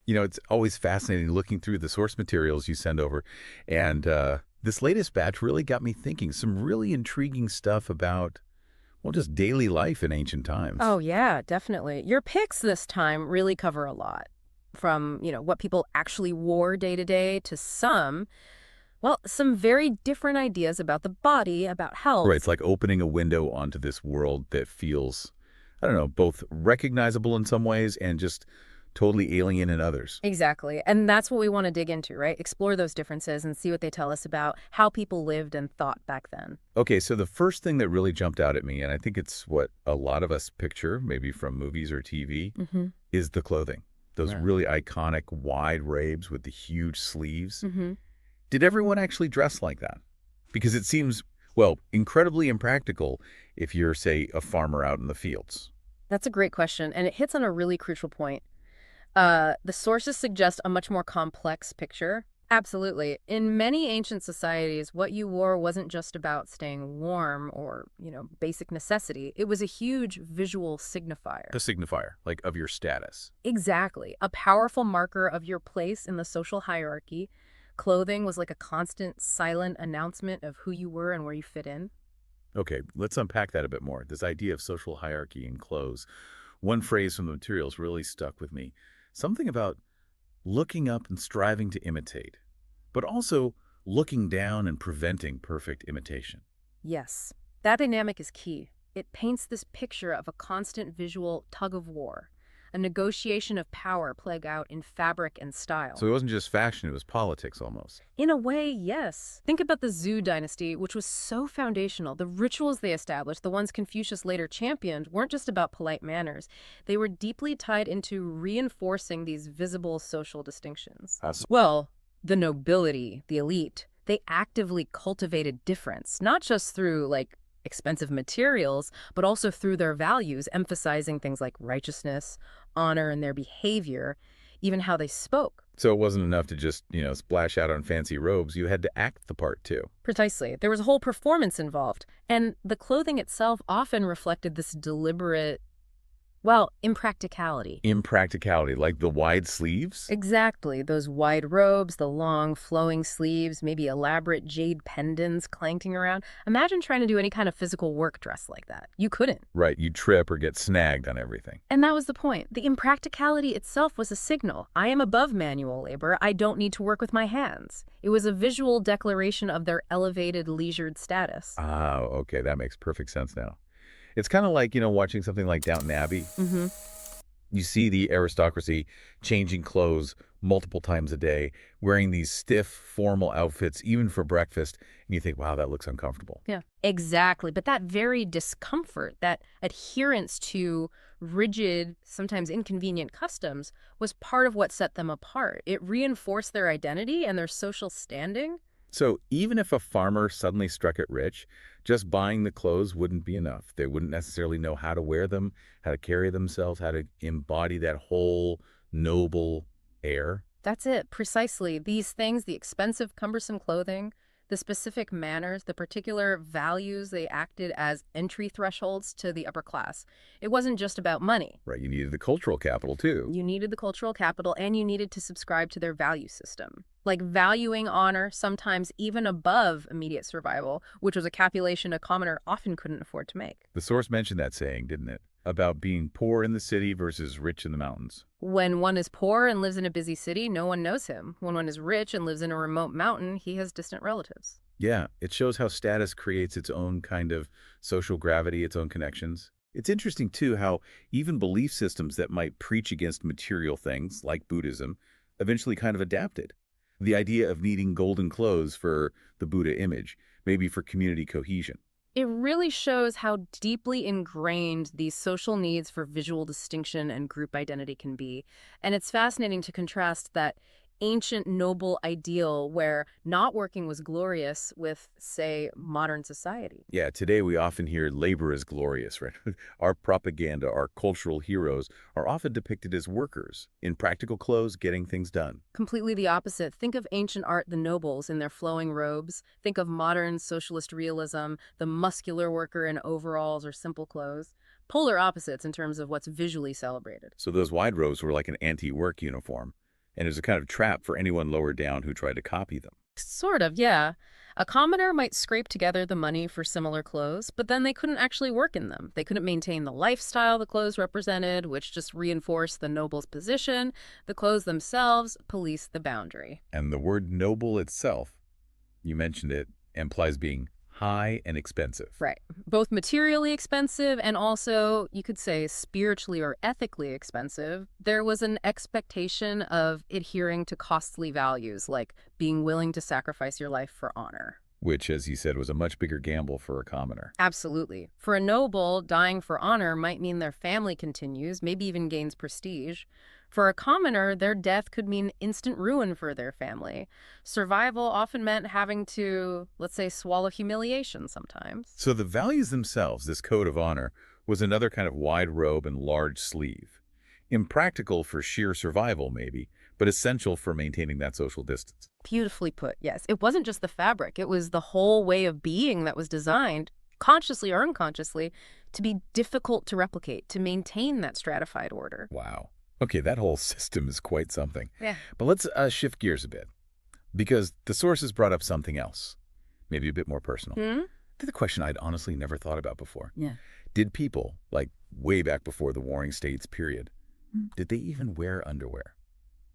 It's always fascinating looking through the source materials you send over. And this latest batch really got me thinking some really intriguing stuff about, well, just daily life in ancient times. Oh, yeah, definitely. Your picks this time really cover a lot. From, what people actually wore day to day to some very different ideas about the body, about Right, health. it's like opening a window onto this world that feels, I don't know, both recognizable in some ways and just totally alien in others. Exactly. And that's what we want to dig into, right? Explore those differences and see what they tell us about how people lived and thought back then. Okay, so the first thing that really jumped out at me, and I think it's what a lot of us picture, maybe from movies or TV, Mm-hmm. is the clothing. Those Right. really iconic wide robes with the huge sleeves. Mm-hmm. Did everyone actually dress like that? Because it seems, well, incredibly impractical if you're, say, a farmer out in the fields. That's a great question, and it hits on a really crucial point. The sources suggest a much more complex picture. Absolutely. In many ancient societies, what you wore wasn't just about staying warm or, basic necessity. It was a huge visual signifier. A signifier, like of your status. Exactly. A powerful marker of your place in the social hierarchy. Clothing was like a constant, silent announcement of who you were and where you fit in. Okay, let's unpack that a bit more. This idea of social hierarchy in clothes. One phrase from the materials really stuck with me. Something about looking up and striving to imitate, but also looking down and preventing perfect imitation. Yes, that dynamic is key. It paints this picture of a constant visual tug of war, a negotiation of power played out in fabric and So style. it wasn't just fashion, it was politics almost. In a way, yes. Think about the Zhou dynasty, which was so foundational. The rituals they established, the ones Confucius later championed, weren't just about polite manners. They were deeply tied into reinforcing these visible social distinctions. Well, the nobility, the elite, they actively cultivated difference, not just through, expensive materials, but also through their values, emphasizing things like righteousness, honor in their behavior, even how they spoke. So it wasn't enough to just, splash out on fancy robes. You had to act the part too. Precisely. There was a whole performance involved, and the clothing itself often reflected this deliberate, impracticality. Impracticality, like the wide sleeves? Exactly. Those wide robes, the long flowing sleeves, maybe elaborate jade pendants clanking around. Imagine trying to do any kind of physical work dressed like that. You couldn't. Right, you trip or get snagged on everything. And that was the point. The impracticality itself was a signal. I am above manual labor. I don't need to work with my hands. It was a visual declaration of their elevated, leisured status. Ah, okay, that makes perfect sense now. It's kind of like, watching something like Downton Abbey. Mm-hmm. You see the aristocracy changing clothes multiple times a day, wearing these stiff, formal outfits, even for breakfast, and you think, wow, that looks uncomfortable. Yeah, exactly. But that very discomfort, that adherence to rigid, sometimes inconvenient customs was part of what set them apart. It reinforced their identity and their social standing. So even if a farmer suddenly struck it rich, just buying the clothes wouldn't be enough. They wouldn't necessarily know how to wear them, how to carry themselves, how to embody that whole noble air. That's it, precisely. These things, the expensive, cumbersome clothing, the specific manners, the particular values, they acted as entry thresholds to the upper class. It wasn't just about money. Right, you needed the cultural capital too. You needed the cultural capital and you needed to subscribe to their value system. Like valuing honor sometimes even above immediate survival, which was a calculation a commoner often couldn't afford to make. The source mentioned that saying, didn't it? About being poor in the city versus rich in the mountains. When one is poor and lives in a busy city, no one knows him. When one is rich and lives in a remote mountain, he has distant relatives. Yeah, it shows how status creates its own kind of social gravity, its own connections. It's interesting, too, how even belief systems that might preach against material things, like Buddhism, eventually kind of adapted. The idea of needing golden clothes for the Buddha image, maybe for community cohesion. It really shows how deeply ingrained these social needs for visual distinction and group identity can be. And it's fascinating to contrast that ancient noble ideal where not working was glorious with, say, modern society. Yeah, today we often hear labor is glorious, right? Our propaganda, our cultural heroes are often depicted as workers in practical clothes getting things done. Completely the opposite. Think of ancient art, the nobles in their flowing robes. Think of modern socialist realism, the muscular worker in overalls or simple clothes. Polar opposites in terms of what's visually celebrated. So those wide robes were like an anti-work uniform. And it was a kind of trap for anyone lower down who tried to copy them. Sort of, yeah. A commoner might scrape together the money for similar clothes, but then they couldn't actually work in them. They couldn't maintain the lifestyle the clothes represented, which just reinforced the noble's position. The clothes themselves police the boundary. And the word noble itself, you mentioned it, implies being high and expensive. Right. Both materially expensive and also, you could say, spiritually or ethically expensive. There was an expectation of adhering to costly values, like being willing to sacrifice your life for honor. Which, as you said, was a much bigger gamble for a commoner. Absolutely. For a noble, dying for honor might mean their family continues, maybe even gains prestige. For a commoner, their death could mean instant ruin for their family. Survival often meant having to, let's say, swallow humiliation sometimes. So the values themselves, this code of honor, was another kind of wide robe and large sleeve. Impractical for sheer survival, maybe, but essential for maintaining that social distance. Beautifully put, yes. It wasn't just the fabric. It was the whole way of being that was designed, consciously or unconsciously, to be difficult to replicate, to maintain that stratified order. Wow. Okay, that whole system is quite something. Yeah. But let's shift gears a bit, because the sources brought up something else, maybe a bit more personal. The question I'd honestly never thought about before. Yeah. Did people, like way back before the Warring States period, did they even wear underwear?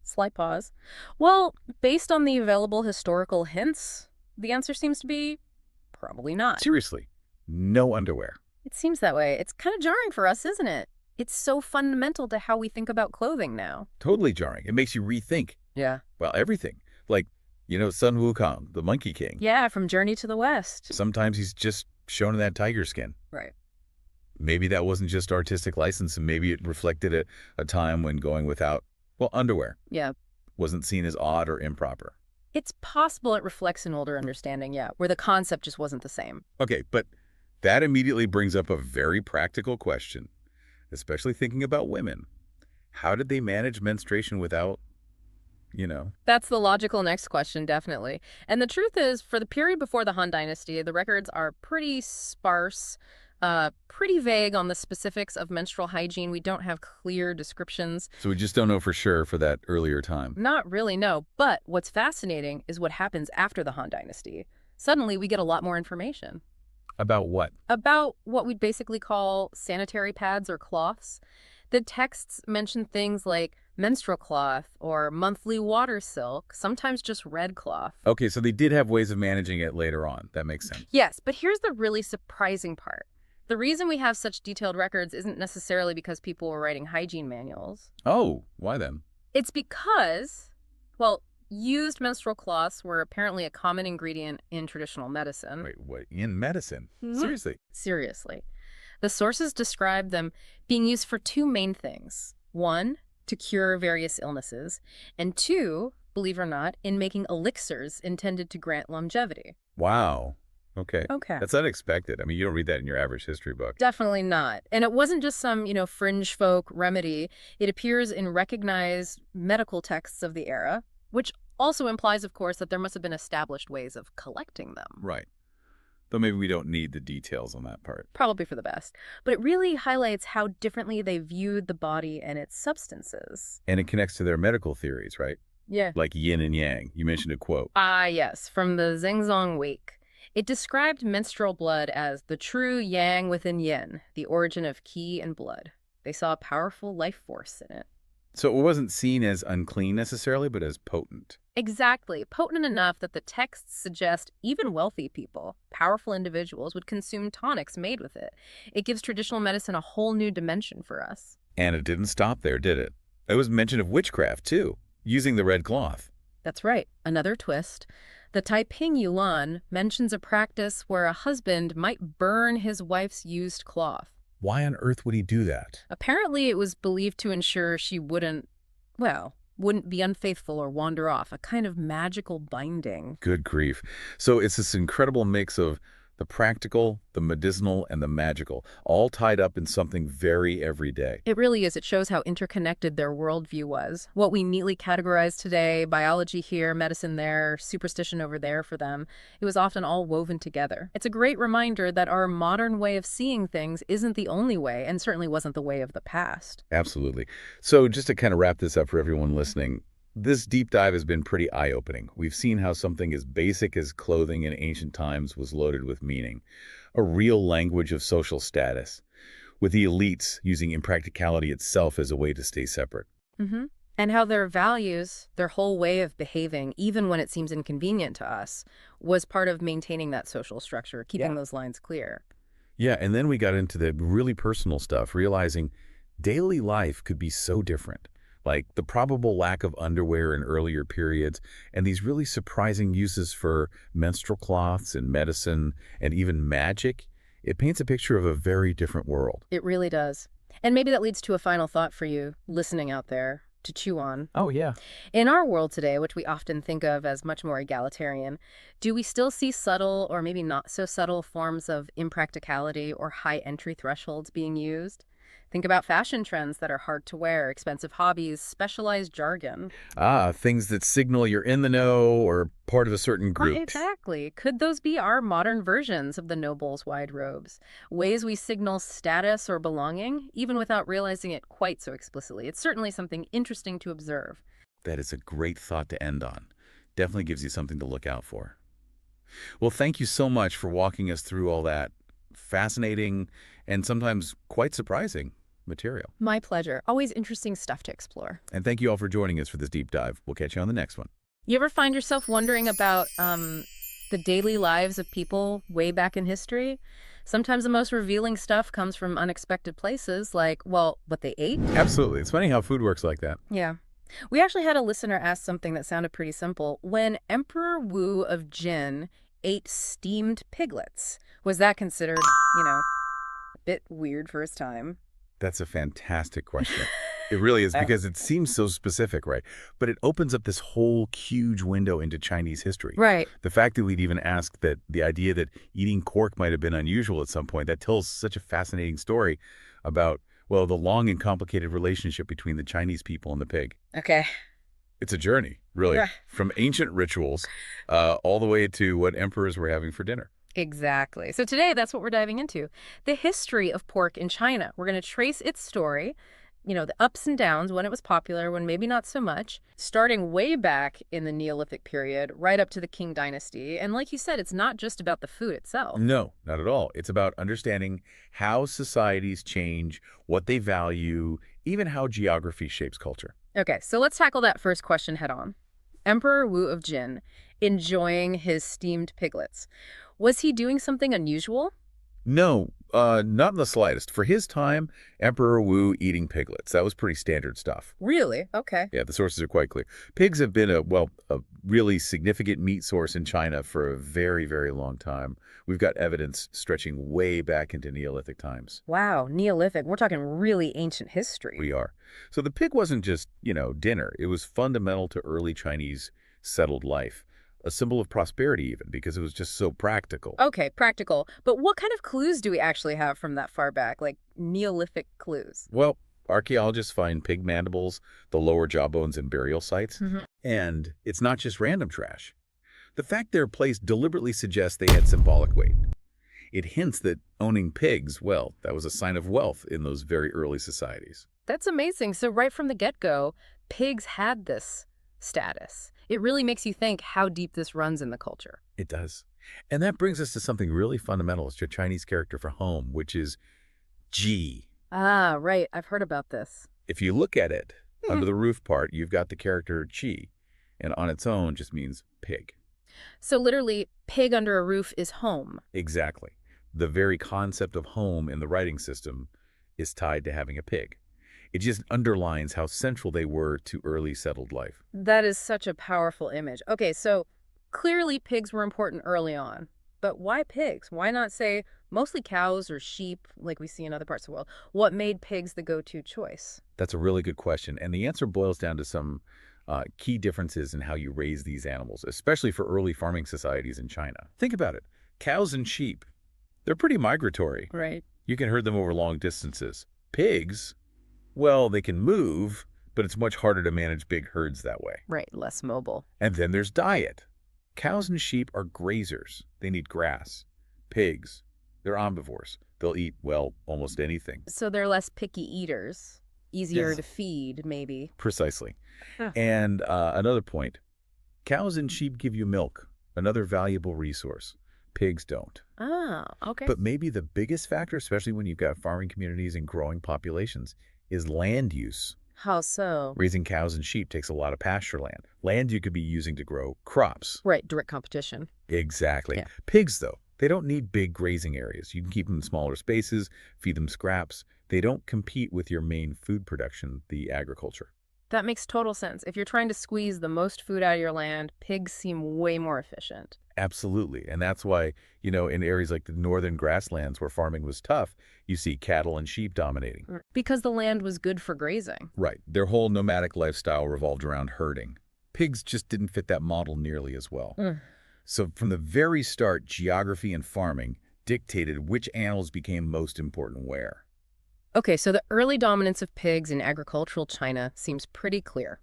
Slight pause. Well, based on the available historical hints, the answer seems to be probably not. Seriously, no underwear. It seems that way. It's kind of jarring for us, isn't it? It's so fundamental to how we think about clothing now. Totally jarring. It makes you rethink, Yeah. well, everything. Like, Sun Wukong, the Monkey King. Yeah, from Journey to the West. Sometimes he's just shown in that tiger skin. Right. Maybe that wasn't just artistic license, and maybe it reflected a time when going without, well, underwear Yeah. wasn't seen as odd or improper. It's possible it reflects an older understanding, yeah, where the concept just wasn't the same. Okay, but that immediately brings up a very practical question, especially thinking about women. How did they manage menstruation without, That's the logical next question, definitely. And the truth is, for the period before the Han Dynasty, the records are pretty sparse, pretty vague on the specifics of menstrual hygiene. We don't have clear descriptions. So we just don't know for sure for that earlier time. Not really, no. But what's fascinating is what happens after the Han Dynasty. Suddenly, we get a lot more information. About what? About what we'd basically call sanitary pads or cloths. The texts mention things like menstrual cloth or monthly water silk, sometimes just red cloth. Okay, so they did have ways of managing it later on. That makes sense. Yes, but here's the really surprising part. The reason we have such detailed records isn't necessarily because people were writing hygiene manuals. Oh, why then? It's because, well, used menstrual cloths were apparently a common ingredient in traditional medicine. Wait, what? In medicine? Mhm. Seriously? Seriously. The sources describe them being used for two main things. One, to cure various illnesses, and two, believe it or not, in making elixirs intended to grant longevity. Wow. Okay. Okay. That's unexpected. I mean, you don't read that in your average history book. Definitely not. And it wasn't just some, fringe folk remedy. It appears in recognized medical texts of the era, which also implies, of course, that there must have been established ways of collecting them. Right. Though maybe we don't need the details on that part. Probably for the best. But it really highlights how differently they viewed the body and its substances. And it connects to their medical theories, right? Yeah. Like yin and yang. You mentioned a quote. Ah, yes, from the Zhengzong Wake. It described menstrual blood as the true yang within yin, the origin of qi and blood. They saw a powerful life force in it. So it wasn't seen as unclean necessarily, but as potent. Exactly. Potent enough that the texts suggest even wealthy people, powerful individuals, would consume tonics made with it. It gives traditional medicine a whole new dimension for us. And it didn't stop there, did it? There was mention of witchcraft, too, using the red cloth. That's right. Another twist. The Taiping Yuan mentions a practice where a husband might burn his wife's used cloth. Why on earth would he do that? Apparently, it was believed to ensure she wouldn't be unfaithful or wander off, a kind of magical binding. Good grief. So it's this incredible mix of the practical, the medicinal, and the magical, all tied up in something very everyday. It really is. It shows how interconnected their worldview was. What we neatly categorize today, biology here, medicine there, superstition over there for them, it was often all woven together. It's a great reminder that our modern way of seeing things isn't the only way, and certainly wasn't the way of the past. Absolutely. So just to kind of wrap this up for everyone listening, This deep dive has been pretty eye-opening. We've seen how something as basic as clothing in ancient times was loaded with meaning, a real language of social status, with the elites using impracticality itself as a way to stay separate. hmm And how their values, their whole way of behaving, even when it seems inconvenient to us, was part of maintaining that social structure, keeping Yeah. those lines clear. Yeah, and then we got into the really personal stuff, realizing daily life could be so different. Like the probable lack of underwear in earlier periods, and these really surprising uses for menstrual cloths and medicine and even magic. It paints a picture of a very different world. It really does. And maybe that leads to a final thought for you listening out there to chew on. Oh, yeah. In our world today, which we often think of as much more egalitarian, do we still see subtle or maybe not so subtle forms of impracticality or high entry thresholds being used? Think about fashion trends that are hard to wear, expensive hobbies, specialized jargon. Things that signal you're in the know or part of a certain Right, group. exactly. Could those be our modern versions of the noble's wide robes? Ways we signal status or belonging, even without realizing it quite so explicitly. It's certainly something interesting to observe. That is a great thought to end on. Definitely gives you something to look out for. Well, thank you so much for walking us through all that fascinating and sometimes quite surprising material. My pleasure. Always interesting stuff to explore. And thank you all for joining us for this deep dive. We'll catch you on the next one. You ever find yourself wondering about the daily lives of people way back in history? Sometimes the most revealing stuff comes from unexpected places, like, well, what they ate. Absolutely. It's funny how food works like that. Yeah. We actually had a listener ask something that sounded pretty simple. When Emperor Wu of Jin ate steamed piglets, was that considered, a bit weird for his time? That's a fantastic question. It really is, because it seems so specific, right? But it opens up this whole huge window into Chinese history. Right. The fact that we'd even ask that the idea that eating cork might have been unusual at some point, that tells such a fascinating story about, well, the long and complicated relationship between the Chinese people and the pig. Okay. It's a journey, really, Right. from ancient rituals all the way to what emperors were having for dinner. Exactly. So today, that's what we're diving into. The history of pork in China. We're going to trace its story, the ups and downs, when it was popular, when maybe not so much, starting way back in the Neolithic period, right up to the Qing Dynasty. And like you said, it's not just about the food itself. No, not at all. It's about understanding how societies change, what they value, even how geography shapes culture. Okay, so let's tackle that first question head on. Emperor Wu of Jin, enjoying his steamed piglets. Was he doing something unusual? No, not in the slightest. For his time, Emperor Wu eating piglets. That was pretty standard stuff. Really? Okay. Yeah, the sources are quite clear. Pigs have been a really significant meat source in China for a very, very long time. We've got evidence stretching way back into Neolithic times. Wow, Neolithic. We're talking really ancient history. We are. So the pig wasn't just, dinner. It was fundamental to early Chinese settled life. A symbol of prosperity even, because it was just so practical. Okay, practical. But what kind of clues do we actually have from that far back, like Neolithic clues? Well, archaeologists find pig mandibles, the lower jawbones, in burial sites. Mhm. And it's not just random trash. The fact they're placed deliberately suggests they had symbolic weight. It hints that owning pigs, well, that was a sign of wealth in those very early societies. That's amazing. So right from the get-go, pigs had this status. It really makes you think how deep this runs in the culture. It does. And that brings us to something really fundamental. It's your Chinese character for home, which is Ji. Ah, right. I've heard about this. If you look at it, under the roof part, you've got the character Qi, and on its own just means pig. So literally, pig under a roof is home. Exactly. The very concept of home in the writing system is tied to having a pig. It just underlines how central they were to early settled life. That is such a powerful image. Okay, so clearly pigs were important early on. But why pigs? Why not say mostly cows or sheep like we see in other parts of the world? What made pigs the go-to choice? That's a really good question, and the answer boils down to some key differences in how you raise these animals, especially for early farming societies in China. Think about it. Cows and sheep, they're pretty migratory. Right. You can herd them over long distances. Pigs, well, they can move, but it's much harder to manage big herds that way. Right, less mobile. And then there's diet. Cows and sheep are grazers. They need grass. Pigs, they're omnivores. They'll eat, well, almost anything. So they're less picky eaters. Easier Yes. to feed, maybe. Precisely. Huh. And another point, cows and sheep give you milk, another valuable resource. Pigs don't. Ah, okay. But maybe the biggest factor, especially when you've got farming communities and growing populations, is land use. How so? Raising cows and sheep takes a lot of pasture land you could be using to grow crops. Right, direct competition. Exactly. Yeah. Pigs, though, they don't need big grazing areas. You can keep them in smaller spaces, feed them scraps. They don't compete with your main food production, the agriculture. That makes total sense. If you're trying to squeeze the most food out of your land, pigs seem way more efficient. Absolutely. And that's why, in areas like the northern grasslands where farming was tough, you see cattle and sheep dominating. Because the land was good for grazing. Right. Their whole nomadic lifestyle revolved around herding. Pigs just didn't fit that model nearly as well. So from the very start, geography and farming dictated which animals became most important where. Okay, so the early dominance of pigs in agricultural China seems pretty clear.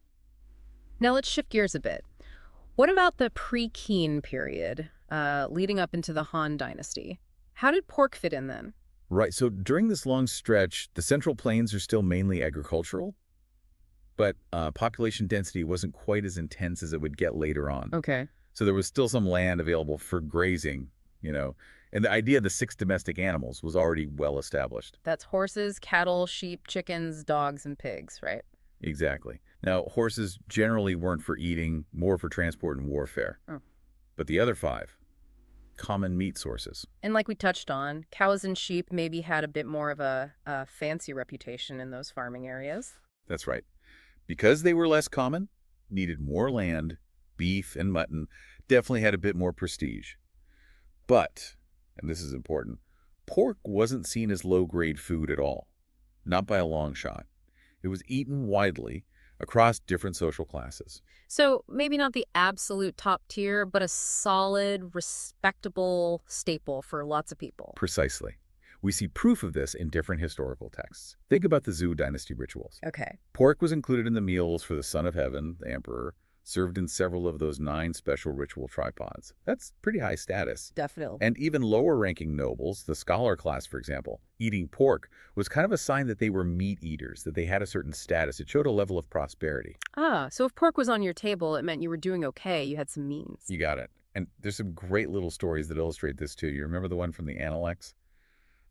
Now let's shift gears a bit. What about the Pre-Qin period, leading up into the Han Dynasty? How did pork fit in then? Right. So during this long stretch, the Central Plains are still mainly agricultural, but population density wasn't quite as intense as it would get later on. Okay. So there was still some land available for grazing, and the idea of the 6 domestic animals was already well established. That's horses, cattle, sheep, chickens, dogs, and pigs, right? Exactly. Now, horses generally weren't for eating, more for transport and warfare. Oh. But the other 5, common meat sources. And like we touched on, cows and sheep maybe had a bit more of a fancy reputation in those farming areas. That's right. Because they were less common, needed more land, beef and mutton definitely had a bit more prestige. But, and this is important, pork wasn't seen as low-grade food at all. Not by a long shot. It was eaten widely across different social classes. So maybe not the absolute top tier, but a solid, respectable staple for lots of people. Precisely. We see proof of this in different historical texts. Think about the Zhou Dynasty rituals. Okay. Pork was included in the meals for the Son of Heaven, the Emperor, served in several of those 9 special ritual tripods. That's pretty high status. Definitely. And even lower-ranking nobles, the scholar class, for example, eating pork was kind of a sign that they were meat eaters, that they had a certain status. It showed a level of prosperity. So if pork was on your table, it meant you were doing okay, you had some means. You got it. And there's some great little stories that illustrate this, too. You remember the one from the Analects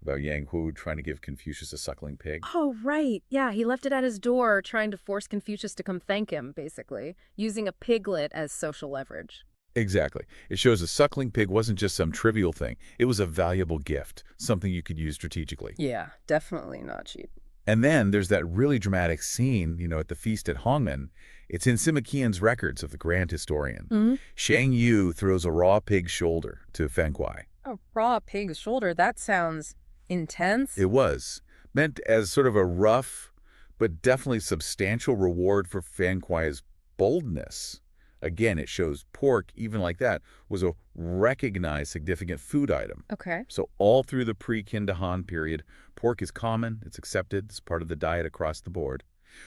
about Yang Hu trying to give Confucius a suckling pig? Oh, right. Yeah, he left it at his door trying to force Confucius to come thank him, basically, using a piglet as social leverage. Exactly. It shows a suckling pig wasn't just some trivial thing. It was a valuable gift, something you could use strategically. Yeah, definitely not cheap. And then there's that really dramatic scene, at the feast at Hongmen. It's in Sima Qian's records of the grand historian. Shang Yu throws a raw pig's shoulder to Feng Kuai. A raw pig's shoulder, that sounds intense. It was meant as sort of a rough, but definitely substantial reward for Feng Kuai's boldness. Again, it shows pork, even like that, was a recognized significant food item. Okay. So all through the pre-Qin to Han period, pork is common, it's accepted, it's part of the diet across the board.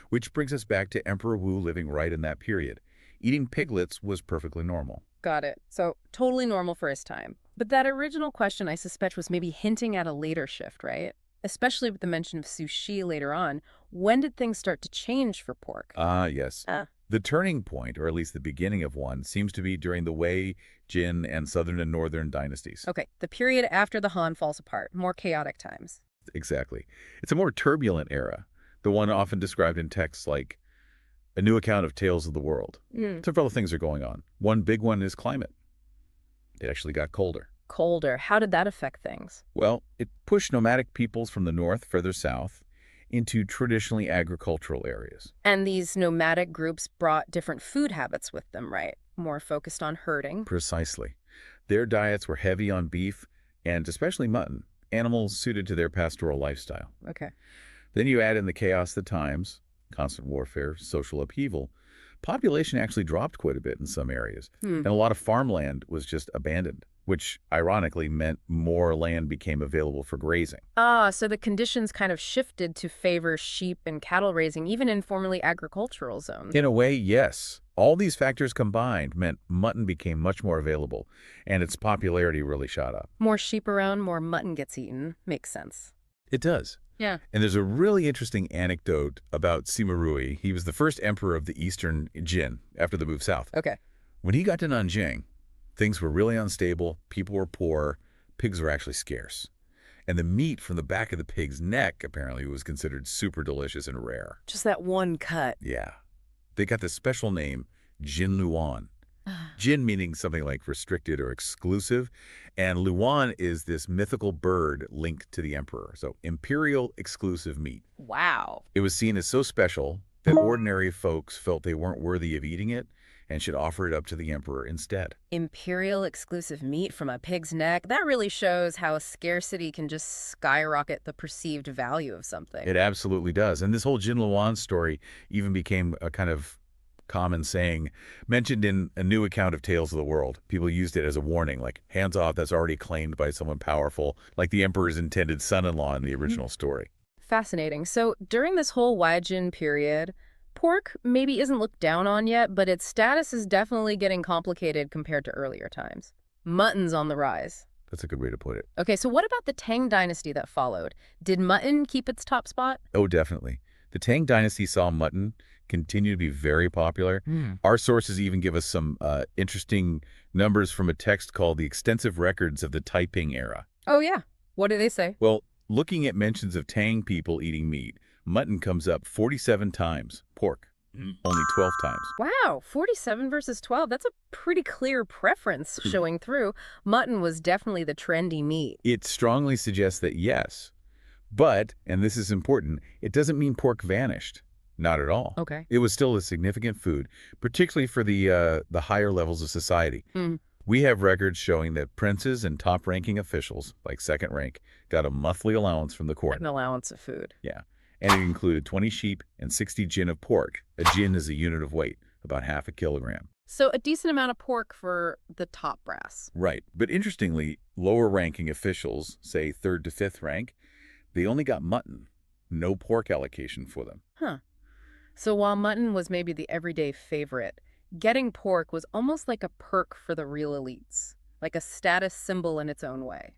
Which brings us back to Emperor Wu living right in that period. Eating piglets was perfectly normal. Got it. So totally normal for his time. But that original question, I suspect, was maybe hinting at a later shift, right? Especially with the mention of sushi later on. When did things start to change for pork? Yes. The turning point, or at least the beginning of one, seems to be during the Wei, Jin, and Southern and Northern dynasties. Okay, the period after the Han falls apart, more chaotic times. Exactly. It's a more turbulent era, the one often described in texts like a new account of tales of the world. Several things are going on. One big one is climate. It actually got colder. Colder. How did that affect things? Well, it pushed nomadic peoples from the north further south into traditionally agricultural areas. And these nomadic groups brought different food habits with them, right? More focused on herding. Precisely. Their diets were heavy on beef and especially mutton, animals suited to their pastoral lifestyle. Okay. Then you add in the chaos of the times, constant warfare, social upheaval. Population actually dropped quite a bit in some areas, and a lot of farmland was just abandoned, which ironically meant more land became available for grazing. So the conditions kind of shifted to favor sheep and cattle raising, even in formerly agricultural zones. In a way, yes. All these factors combined meant mutton became much more available, and its popularity really shot up. More sheep around, more mutton gets eaten. Makes sense. It does. Yeah. And there's a really interesting anecdote about Sima Rui. He was the first emperor of the Eastern Jin after the move south. Okay. When he got to Nanjing, things were really unstable, people were poor, pigs were actually scarce. And the meat from the back of the pig's neck apparently was considered super delicious and rare. Just that one cut. Yeah. They got the special name Jin Luan. Jin meaning something like restricted or exclusive, and Luan is this mythical bird linked to the emperor. So imperial exclusive meat. Wow. It was seen as so special that ordinary folks felt they weren't worthy of eating it and should offer it up to the emperor instead. Imperial exclusive meat from a pig's neck. That really shows how scarcity can just skyrocket the perceived value of something. It absolutely does. And this whole Jin Luan story even became a kind of common saying mentioned in a new account of Tales of the World. People used it as a warning, like, hands off, that's already claimed by someone powerful, like the emperor's intended son-in-law in the original story. Fascinating. So during this whole Hygiene period, pork maybe isn't looked down on yet, but its status is definitely getting complicated compared to earlier times. Mutton's on the rise. That's a good way to put it. Okay, so what about the Tang Dynasty that followed? Did mutton keep its top spot? Oh, definitely. The Tang Dynasty saw mutton continue to be very popular. Our sources even give us some interesting numbers from a text called The Extensive Records of the Taiping Era. Oh, yeah. What do they say? Well, looking at mentions of Tang people eating meat, mutton comes up 47 times, pork only 12 times. Wow, 47 versus 12. That's a pretty clear preference showing through. Mutton was definitely the trendy meat. It strongly suggests that yes, but, and this is important, it doesn't mean pork vanished. Not at all. Okay. It was still a significant food, particularly for the higher levels of society. Mm. We have records showing that princes and top-ranking officials, like second rank, got a monthly allowance from the court. An allowance of food. Yeah, and it included 20 sheep and 60 jin of pork. A jin is a unit of weight, about half a kilogram. So a decent amount of pork for the top brass. Right, but interestingly, lower-ranking officials, say third to fifth rank, they only got mutton, no pork allocation for them. Huh. So while mutton was maybe the everyday favorite, getting pork was almost like a perk for the real elites, like a status symbol in its own way.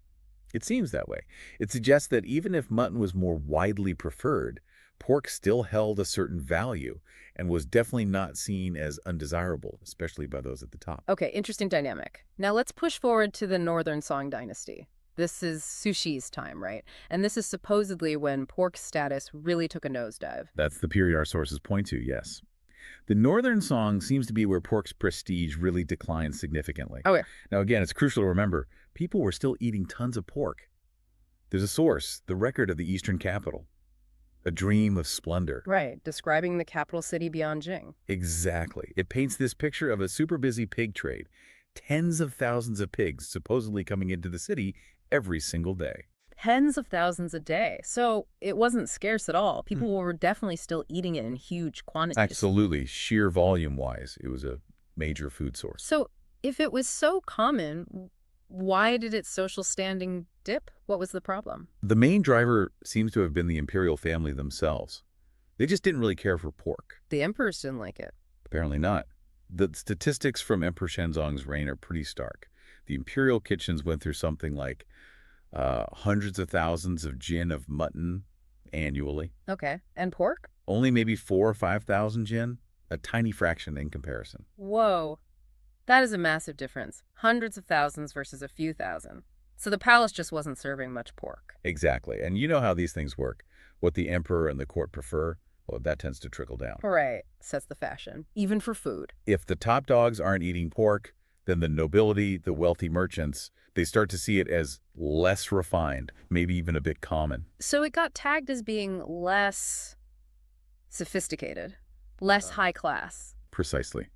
It seems that way. It suggests that even if mutton was more widely preferred, pork still held a certain value and was definitely not seen as undesirable, especially by those at the top. Okay, interesting dynamic. Now let's push forward to the Northern Song Dynasty. This is Sushi's time, right? And this is supposedly when pork's status really took a nosedive. That's the period our sources point to, yes. The Northern Song seems to be where pork's prestige really declined significantly. Oh, yeah. Now, again, it's crucial to remember, people were still eating tons of pork. There's a source, the record of the Eastern capital, a dream of splendor. Right, describing the capital city beyond Qing. Exactly. It paints this picture of a super busy pig trade. Tens of thousands of pigs supposedly coming into the city every single day. Tens of thousands a day. So it wasn't scarce at all. People were definitely still eating it in huge quantities. Absolutely. Sheer volume-wise, it was a major food source. So if it was so common, why did its social standing dip? What was the problem? The main driver seems to have been the imperial family themselves. They just didn't really care for pork. The emperors didn't like it. Apparently not. The statistics from Emperor Shenzong's reign are pretty stark. The imperial kitchens went through something like hundreds of thousands of jin of mutton annually. Okay. And pork? Only maybe 4,000 or 5,000 jin, a tiny fraction in comparison. Whoa. That is a massive difference. Hundreds of thousands versus a few thousand. So the palace just wasn't serving much pork. Exactly. And you know how these things work. What the emperor and the court prefer, well, that tends to trickle down. Right. Sets the fashion. Even for food. If the top dogs aren't eating pork, then the nobility, the wealthy merchants, they start to see it as less refined, maybe even a bit common. So it got tagged as being less sophisticated, less high class. Precisely.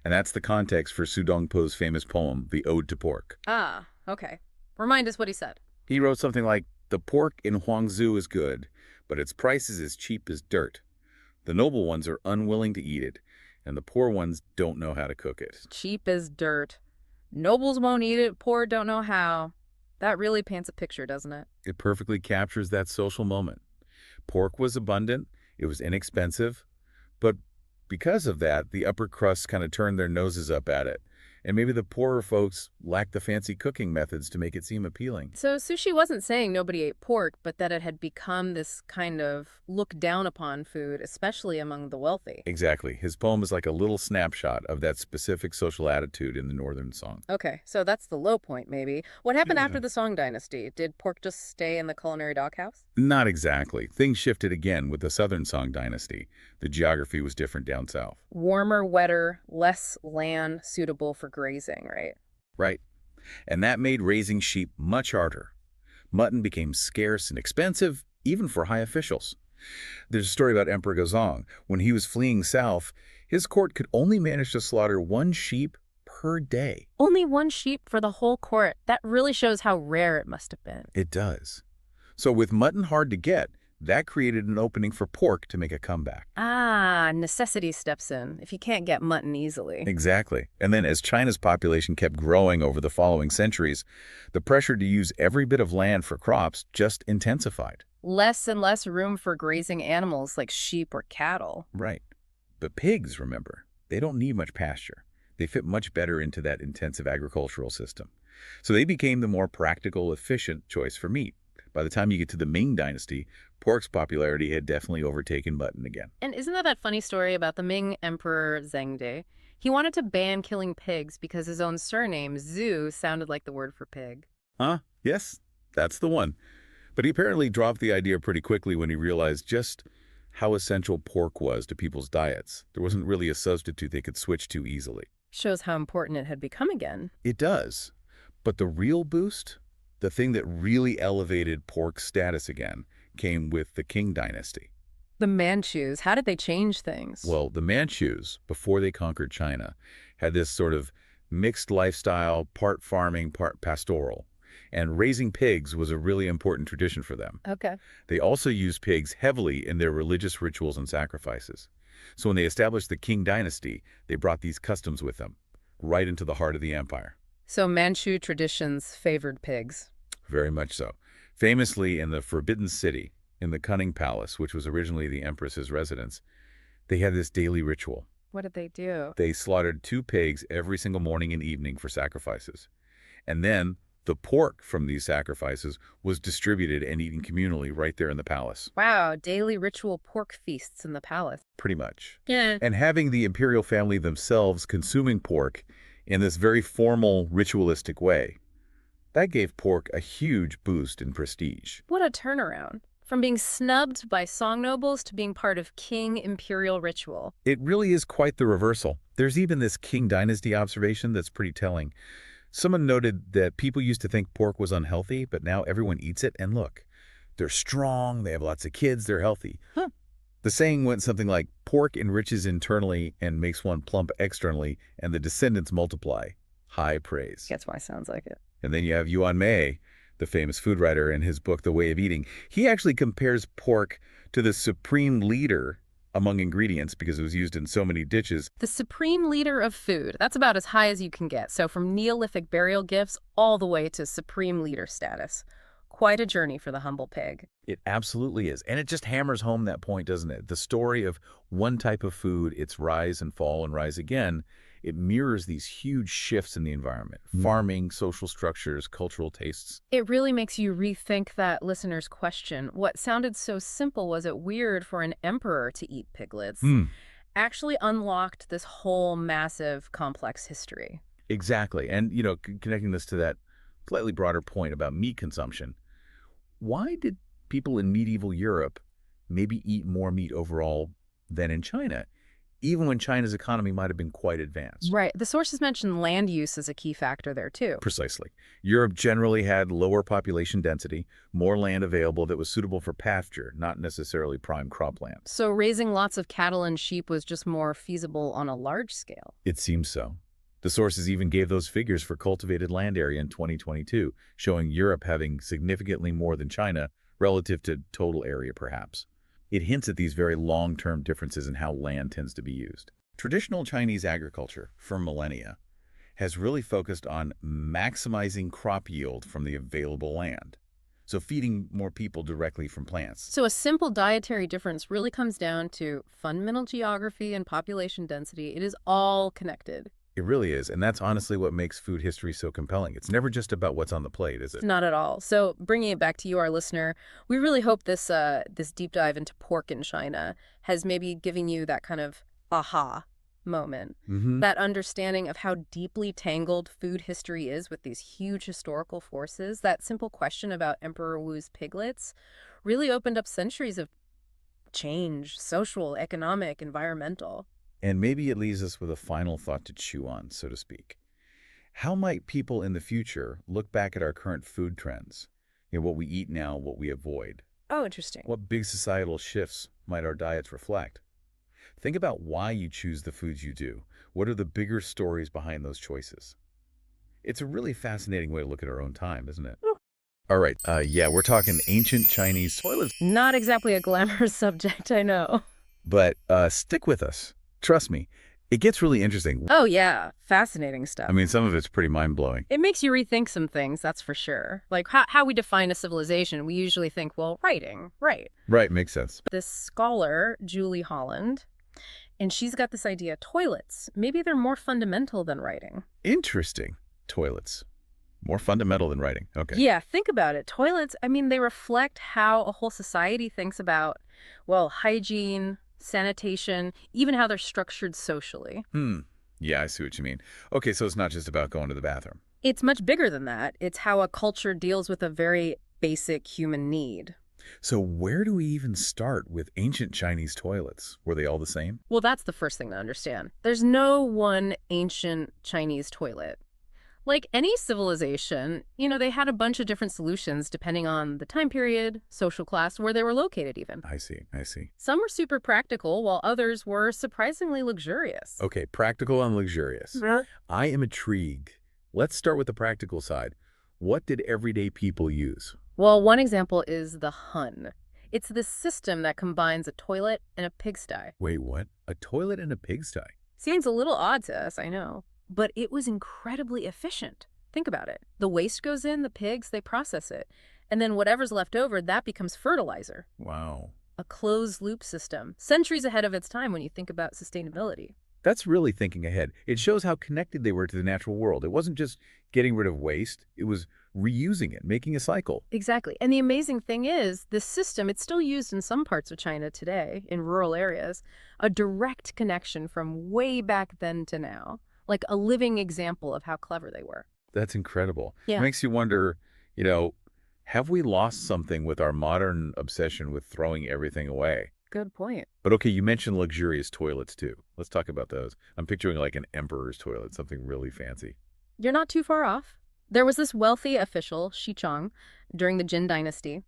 And that's the context for Su Dongpo's famous poem, The Ode to Pork. Ah, okay. Remind us what he said. He wrote something like, "The pork in Huangzhou is good, but its price is as cheap as dirt. The noble ones are unwilling to eat it, and the poor ones don't know how to cook it." Cheap as dirt. Nobles won't eat it, poor don't know how. That really paints a picture, doesn't it? It perfectly captures that social moment. Pork was abundant, it was inexpensive, but because of that, the upper crust kind of turned their noses up at it. And maybe the poorer folks lacked the fancy cooking methods to make it seem appealing. So Sushi wasn't saying nobody ate pork, but that it had become this kind of looked down upon food, especially among the wealthy. Exactly. His poem is like a little snapshot of that specific social attitude in the Northern song. Okay, so that's the low point, maybe. What happened after the Song Dynasty? Did pork just stay in the culinary doghouse? Not exactly. Things shifted again with the Southern Song Dynasty. The geography was different down south. Warmer, wetter, less land suitable for grazing, right? Right. And that made raising sheep much harder. Mutton became scarce and expensive, even for high officials. There's a story about Emperor Gozong. When he was fleeing south, his court could only manage to slaughter one sheep per day. Only one sheep for the whole court. That really shows how rare it must have been. It does. So with mutton hard to get, that created an opening for pork to make a comeback. Ah, necessity steps in if you can't get mutton easily. Exactly. And then as China's population kept growing over the following centuries, the pressure to use every bit of land for crops just intensified. Less and less room for grazing animals like sheep or cattle. Right. But pigs, remember, they don't need much pasture. They fit much better into that intensive agricultural system. So they became the more practical, efficient choice for meat. By the time you get to the Ming Dynasty, pork's popularity had definitely overtaken mutton again. And isn't that funny story about the Ming Emperor Zhengde? He wanted to ban killing pigs because his own surname, Zhu, sounded like the word for pig. Huh? Yes, that's the one. But he apparently dropped the idea pretty quickly when he realized just how essential pork was to people's diets. There wasn't really a substitute they could switch to easily. Shows how important it had become again. It does. But the real boost, the thing that really elevated pork's status again, came with the Qing Dynasty. The Manchus, how did they change things? Well, the Manchus, before they conquered China, had this sort of mixed lifestyle, part farming, part pastoral. And raising pigs was a really important tradition for them. Okay. They also used pigs heavily in their religious rituals and sacrifices. So when they established the Qing Dynasty, they brought these customs with them, right into the heart of the empire. So Manchu traditions favored pigs. Very much so. Famously, in the Forbidden City, in the Cunning Palace, which was originally the Empress's residence, they had this daily ritual. What did they do? They slaughtered 2 pigs every single morning and evening for sacrifices. And then the pork from these sacrifices was distributed and eaten communally right there in the palace. Wow, daily ritual pork feasts in the palace. Pretty much. Yeah. And having the imperial family themselves consuming pork in this very formal, ritualistic way, that gave pork a huge boost in prestige. What a turnaround. From being snubbed by song nobles to being part of Qing imperial ritual. It really is quite the reversal. There's even this Qing Dynasty observation that's pretty telling. Someone noted that people used to think pork was unhealthy, but now everyone eats it, and look, they're strong, they have lots of kids, they're healthy. Huh. The saying went something like, pork enriches internally and makes one plump externally, and the descendants multiply. High praise. That's why it sounds like it. And then you have Yuan Mei, the famous food writer, in his book, The Way of Eating. He actually compares pork to the supreme leader among ingredients because it was used in so many dishes. The supreme leader of food. That's about as high as you can get. So from Neolithic burial gifts all the way to supreme leader status. Quite a journey for the humble pig. It absolutely is. And it just hammers home that point, doesn't it? The story of one type of food, its rise and fall and rise again, it mirrors these huge shifts in the environment. Farming, social structures, cultural tastes. It really makes you rethink that listener's question. What sounded so simple, was it weird for an emperor to eat piglets, actually unlocked this whole massive, complex history. Exactly. And, connecting this to that slightly broader point about meat consumption, why did people in medieval Europe maybe eat more meat overall than in China, even when China's economy might have been quite advanced? Right. The sources mention land use as a key factor there, too. Precisely. Europe generally had lower population density, more land available that was suitable for pasture, not necessarily prime cropland. So raising lots of cattle and sheep was just more feasible on a large scale. It seems so. The sources even gave those figures for cultivated land area in 2022, showing Europe having significantly more than China relative to total area, perhaps. It hints at these very long-term differences in how land tends to be used. Traditional Chinese agriculture, for millennia, has really focused on maximizing crop yield from the available land, so feeding more people directly from plants. So a simple dietary difference really comes down to fundamental geography and population density. It is all connected. It It really is, and that's honestly what makes food history so compelling. It's never just about what's on the plate, is it? Not at all. So bringing it back to you, our listener, we really hope this deep dive into pork in China has maybe given you that kind of aha moment, Mm-hmm. that understanding of how deeply tangled food history is with these huge historical forces. That simple question about Emperor Wu's piglets really opened up centuries of change, social, economic, environmental. And maybe it leaves us with a final thought to chew on, so to speak. How might people in the future look back at our current food trends? What we eat now, what we avoid? Oh, interesting. What big societal shifts might our diets reflect? Think about why you choose the foods you do. What are the bigger stories behind those choices? It's a really fascinating way to look at our own time, isn't it? All right, yeah, we're talking ancient Chinese toilets, Not exactly a glamorous subject, I know. but stick with us. Trust me, it gets really interesting. Oh, yeah. Fascinating I stuff. mean, some of it's pretty mind-blowing. It makes you rethink some things, that's for sure. Like how we define a civilization. We usually think, well, writing, right. Right, makes sense. This scholar, Julie Holland, and she's got this idea, toilets. Maybe they're more fundamental than writing. Interesting. Toilets. More fundamental than writing. Okay. Yeah, think about it. Toilets, I mean, they reflect how a whole society thinks about, well, hygiene, sanitation, even how they're structured socially. Yeah, I see what you mean. Okay, so it's not just about going to the bathroom. It's much bigger than that. It's how a culture deals with a very basic human need. So where do we even start with ancient Chinese toilets? Were they all the same? Well, that's the first thing to understand. There's no one ancient Chinese toilet. Like any civilization, they had a bunch of different solutions depending on the time period, social class, where they were located even. I see, I see. Some were super practical, while others were surprisingly luxurious. Okay, practical and luxurious. Huh? I am intrigued. Let's start with the practical side. What did everyday people use? Well, one example is the Hun. It's this system that combines a toilet and a pigsty. Wait, what? A toilet and a pigsty? Seems a little odd to us, I know. But it was incredibly efficient. Think about it. The waste goes in, the pigs, they process it. And then whatever's left over, that becomes fertilizer. Wow. A closed-loop system. Centuries ahead of its time when you think about sustainability. That's really thinking ahead. It shows how connected they were to the natural world. It wasn't just getting rid of waste. It was reusing it, making a cycle. Exactly. And the amazing thing is, this system, it's still used in some parts of China today, in rural areas. A direct connection from way back then to now. Like a living example of how clever they were. That's incredible. Yeah. It makes you wonder, have we lost something with our modern obsession with throwing everything away? Good point. But okay, you mentioned luxurious toilets too. Let's talk about those. I'm picturing like an emperor's toilet, something really fancy. You're not too far off. There was this wealthy official, Xichang, during the Qin Dynasty.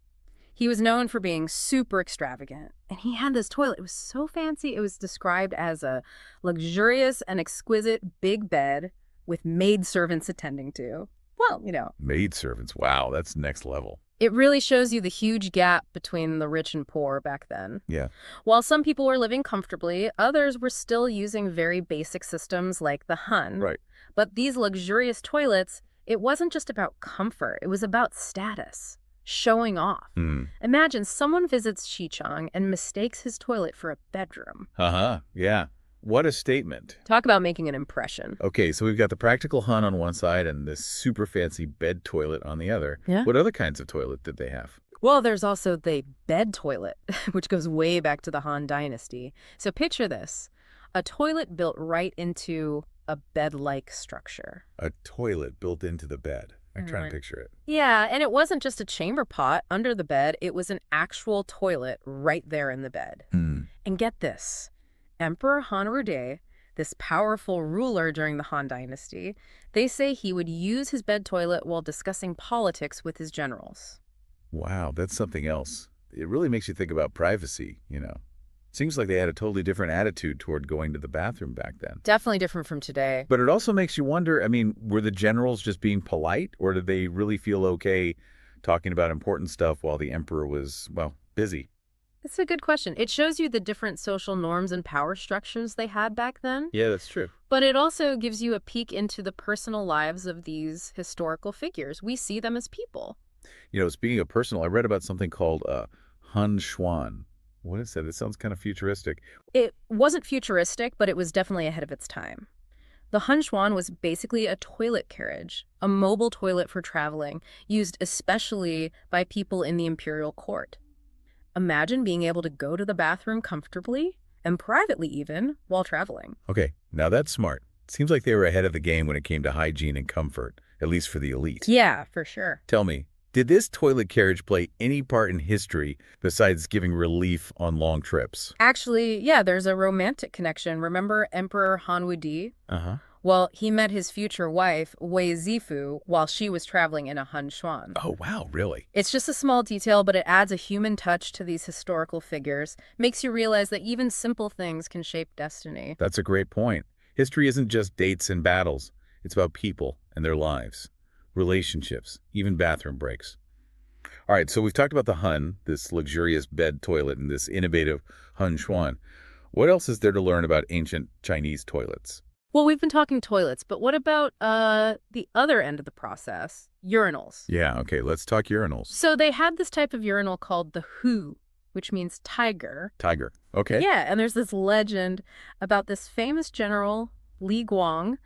He was known for being super extravagant, and he had this toilet. It was so fancy. It was described as a luxurious and exquisite big bed with maidservants attending to. Well, Maidservants. Wow, that's next level. it really shows you the huge gap between the rich and poor back then. Yeah. While some people were living comfortably, others were still using very basic systems like the Hun. Right. But these luxurious toilets, it wasn't just about comfort. It was about status, showing off. Imagine someone visits Xichang and mistakes his toilet for a bedroom. Uh-huh. Yeah. What a statement. Talk about making an impression. Okay, so we've got the practical Hun on one side and this super fancy bed toilet on the other. Yeah. What other kinds of toilet did they have? Well, there's also the bed toilet, which goes way back to the Han Dynasty. So picture this, a toilet built right into a bed-like structure. A toilet built into the bed. I'm trying to picture it. Yeah, and it wasn't just a chamber pot under the bed. It was an actual toilet right there in the bed. And get this, Emperor Han, this powerful ruler during the Han Dynasty, they say he would use his bed toilet while discussing politics with his generals. Wow, that's something else. It really makes you think about privacy. Seems like they had a totally different attitude toward going to the bathroom back then. Definitely different from today. But it also makes you wonder, were the generals just being polite, or did they really feel okay talking about important stuff while the emperor was, busy? It's a good question. It shows you the different social norms and power structures they had back then. Yeah, that's true. But it also gives you a peek into the personal lives of these historical figures. We see them as people. Speaking of personal, I read about something called Hun Xuan. What is that? It sounds kind of futuristic. It wasn't futuristic, but it was definitely ahead of its time. The Hunshuan was basically a toilet carriage, a mobile toilet for traveling, used especially by people in the imperial court. Imagine being able to go to the bathroom comfortably and privately even while traveling. Okay, now that's smart. Seems like they were ahead of the game when it came to hygiene and comfort, at least for the elite. Yeah, for sure. Tell me, did this toilet carriage play any part in history besides giving relief on long trips? Actually, yeah, there's a romantic connection. Remember Emperor Han Wudi? Uh-huh. Well, he met his future wife, Wei Zifu, while she was traveling in a Hunshuan. Oh, wow, really? It's just a small detail, but it adds a human touch to these historical figures, makes you realize that even simple things can shape destiny. That's a great point. History isn't just dates and battles. It's about people and their lives, relationships, even bathroom breaks. All right, so we've talked about the Hun, this luxurious bed toilet, and this innovative Hun Xuan. What else is there to learn about ancient Chinese toilets? Well, we've been talking toilets, but what about the other end of the process, urinals? Yeah, okay, let's talk urinals. So they had this type of urinal called the hu, which means tiger. Tiger. Okay. Yeah, and there's this legend about this famous general, Li Guang.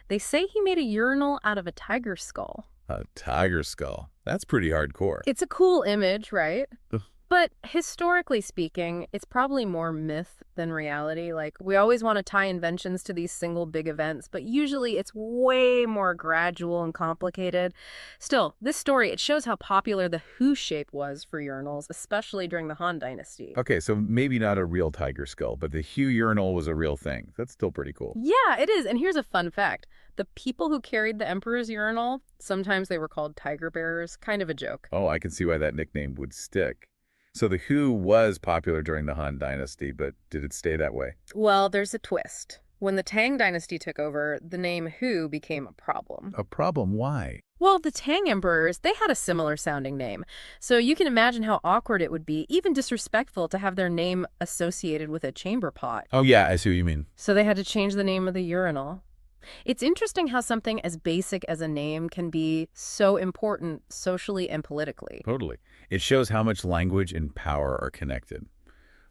They say he made a urinal out of a tiger skull. A tiger skull. That's pretty hardcore. It's a cool image, right? Ugh. But historically speaking, it's probably more myth than reality. Like, we always want to tie inventions to these single big events, but usually it's way more gradual and complicated. Still, this story, it shows how popular the Hu shape was for urinals, especially during the Han Dynasty. Okay, so maybe not a real tiger skull, but the Hue urinal was a real thing. That's still pretty cool. Yeah, it is. And here's a fun fact. The people who carried the emperor's urinal, sometimes they were called tiger bearers, kind of a joke. Oh, I can see why that nickname would stick. So the Hu was popular during the Han Dynasty, but did it stay that way? Well, there's a twist. When the Tang Dynasty took over, the name Hu became a problem. A problem? Why? Well, the Tang emperors, they had a similar sounding name. So you can imagine how awkward it would be, even disrespectful, to have their name associated with a chamber pot. Oh, yeah, I see what you mean. So they had to change the name of the urinal. It's interesting how something as basic as a name can be so important socially and politically. Totally. It shows how much language and power are connected.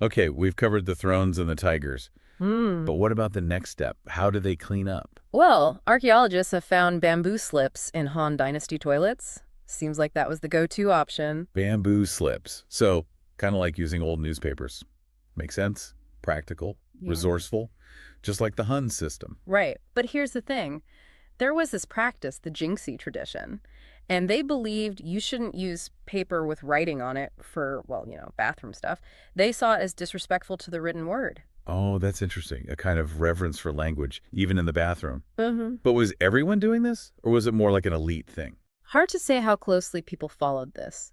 Okay, we've covered the thrones and the tigers. But what about the next step? How do they clean up? Well, archaeologists have found bamboo slips in Han Dynasty toilets. Seems like that was the go-to option. Bamboo slips. So, kind of like using old newspapers. Make sense? Practical, Yeah. resourceful, just like the Hun system. Right. But here's the thing. There was this practice, the Jingxi tradition, and they believed you shouldn't use paper with writing on it for, well, bathroom stuff. They saw it as disrespectful to the written word. Oh, that's interesting. A kind of reverence for language, even in the bathroom. Mm-hmm. But was everyone doing this? Or was it more like an elite thing? Hard to say how closely people followed this.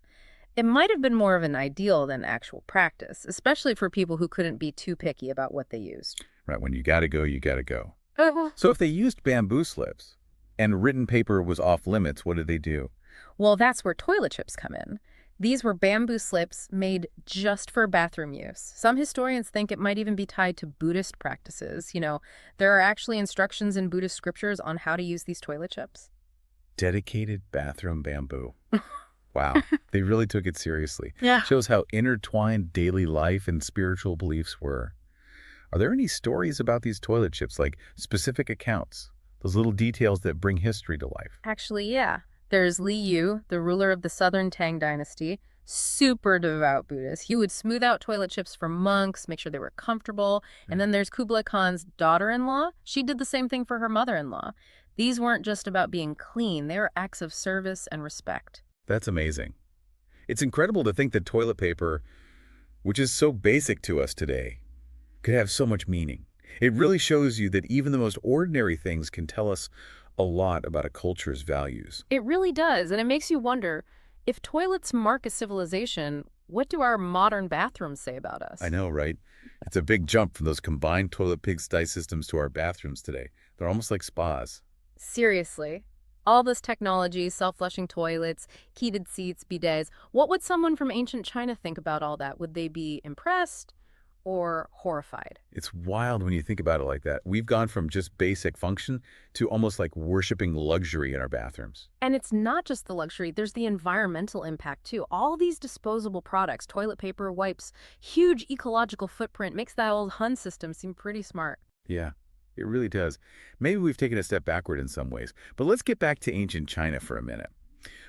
It might have been more of an ideal than actual practice, especially for people who couldn't be too picky about what they used. Right, when you gotta go, you gotta go. Uh-huh. So if they used bamboo slips and written paper was off limits, what did they do? Well, that's where toilet chips come in. These were bamboo slips made just for bathroom use. Some historians think it might even be tied to Buddhist practices. There are actually instructions in Buddhist scriptures on how to use these toilet chips. Dedicated bathroom bamboo. Wow, they really took it seriously. Yeah. Shows how intertwined daily life and spiritual beliefs were. Are there any stories about these toilet chips, like specific accounts, those little details that bring history to life? Actually, yeah. There's Li Yu, the ruler of the southern Tang dynasty, super devout Buddhist. He would smooth out toilet chips for monks, make sure they were comfortable. And then there's Kublai Khan's daughter-in-law. She did the same thing for her mother-in-law. These weren't just about being clean. They were acts of service and respect. That's amazing. It's incredible to think that toilet paper, which is so basic to us today, could have so much meaning. It really shows you that even the most ordinary things can tell us a lot about a culture's values. It really does, and it makes you wonder, if toilets mark a civilization, what do our modern bathrooms say about us? I know, right? It's a big jump from those combined toilet pigsty systems to our bathrooms today. They're almost like spas. Seriously. All this technology, self-flushing toilets, heated seats, bidets. What would someone from ancient China think about all that? Would they be impressed or horrified? It's wild when you think about it like that. We've gone from just basic function to almost like worshiping luxury in our bathrooms. And it's not just the luxury, there's the environmental impact too. All these disposable products, toilet paper, wipes, huge ecological footprint makes that old Hun system seem pretty smart. Yeah. It really does. Maybe we've taken a step backward in some ways, but let's get back to ancient China for a minute.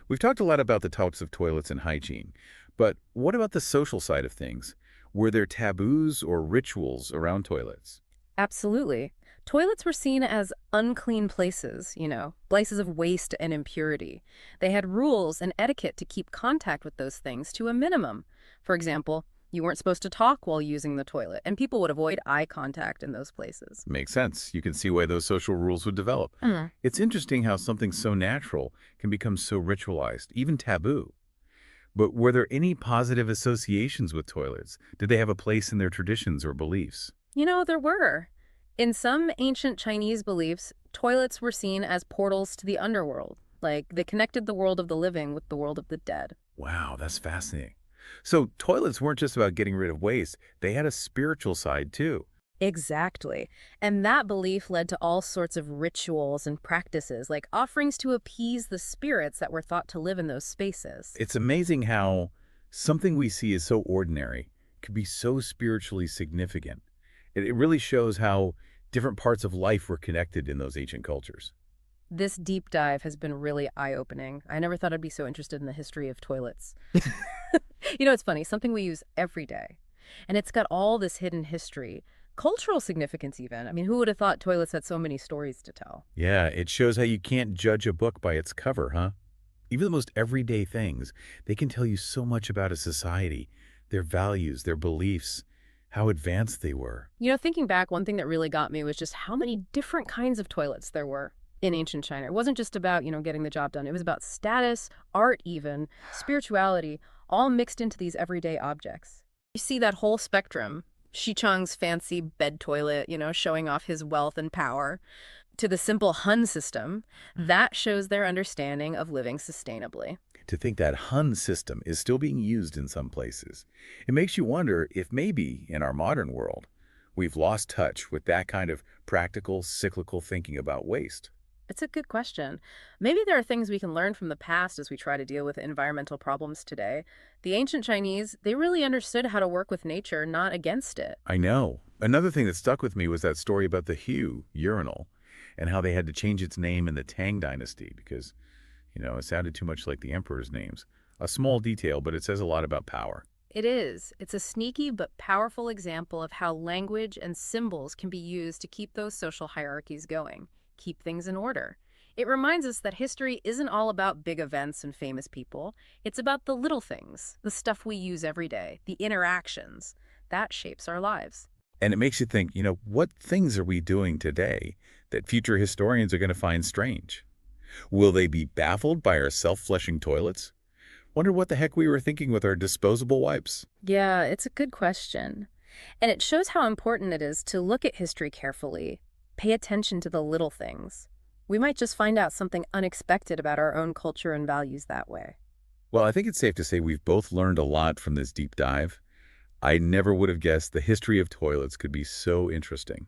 We've talked a lot about the types of toilets and hygiene, but what about the social side of things? Were there taboos or rituals around toilets? Absolutely. Toilets were seen as unclean places, places of waste and impurity. They had rules and etiquette to keep contact with those things to a minimum. For example, you weren't supposed to talk while using the toilet, and people would avoid eye contact in those places. Makes sense. You can see why those social rules would develop. It's interesting how something so natural can become so ritualized, even taboo. But were there any positive associations with toilets? Did they have a place in their traditions or beliefs? There were. In some ancient Chinese beliefs, toilets were seen as portals to the underworld, like they connected the world of the living with the world of the dead. Wow, that's fascinating. So toilets weren't just about getting rid of waste. They had a spiritual side, too. Exactly. And that belief led to all sorts of rituals and practices, like offerings to appease the spirits that were thought to live in those spaces. It's amazing how something we see as so ordinary could be so spiritually significant. It really shows how different parts of life were connected in those ancient cultures. This deep dive has been really eye-opening. I never thought I'd be so interested in the history of toilets. It's funny, something we use every day. And it's got all this hidden history, cultural significance even. I mean, who would have thought toilets had so many stories to tell? Yeah, it shows how you can't judge a book by its cover, huh? Even the most everyday things, they can tell you so much about a society, their values, their beliefs, how advanced they were. Thinking back, one thing that really got me was just how many different kinds of toilets there were in ancient China. It wasn't just about, getting the job done. It was about status, art even, spirituality, all mixed into these everyday objects. You see that whole spectrum. Xichang's fancy bed toilet, showing off his wealth and power, to the simple Hun system, that shows their understanding of living sustainably. To think that Hun system is still being used in some places, it makes you wonder if maybe in our modern world, we've lost touch with that kind of practical, cyclical thinking about waste. It's a good question. Maybe there are things we can learn from the past as we try to deal with environmental problems today. The ancient Chinese, they really understood how to work with nature, not against it. I know. Another thing that stuck with me was that story about the Hu urinal and how they had to change its name in the Tang Dynasty because, it sounded too much like the emperor's names. A small detail, but it says a lot about power. It is. It's a sneaky but powerful example of how language and symbols can be used to keep those social hierarchies going, keep things in order. It reminds us that history isn't all about big events and famous people. It's about the little things, the stuff we use every day, the interactions. That shapes our lives. And it makes you think, what things are we doing today that future historians are going to find strange? Will they be baffled by our self-flushing toilets? Wonder what the heck we were thinking with our disposable wipes. Yeah, it's a good question. And it shows how important it is to look at history carefully, pay attention to the little things. We might just find out something unexpected about our own culture and values that way. Well, I think it's safe to say we've both learned a lot from this deep dive. I never would have guessed the history of toilets could be so interesting.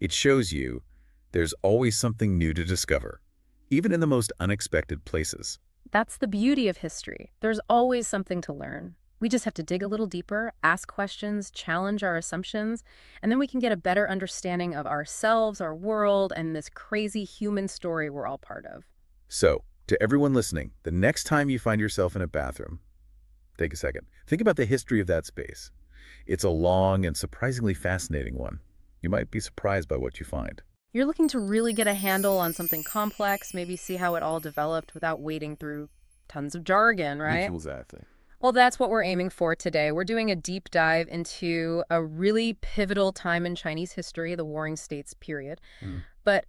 It shows you there's always something new to discover, even in the most unexpected places. That's the beauty of history. There's always something to learn. We just have to dig a little deeper, ask questions, challenge our assumptions, and then we can get a better understanding of ourselves, our world, and this crazy human story we're all part of. So, to everyone listening, the next time you find yourself in a bathroom, take a second. Think about the history of that space. It's a long and surprisingly fascinating one. You might be surprised by what you find. You're looking to really get a handle on something complex, maybe see how it all developed without wading through tons of jargon, right? Exactly. Well, that's what we're aiming for today. We're doing a deep dive into a really pivotal time in Chinese history, the Warring States period. But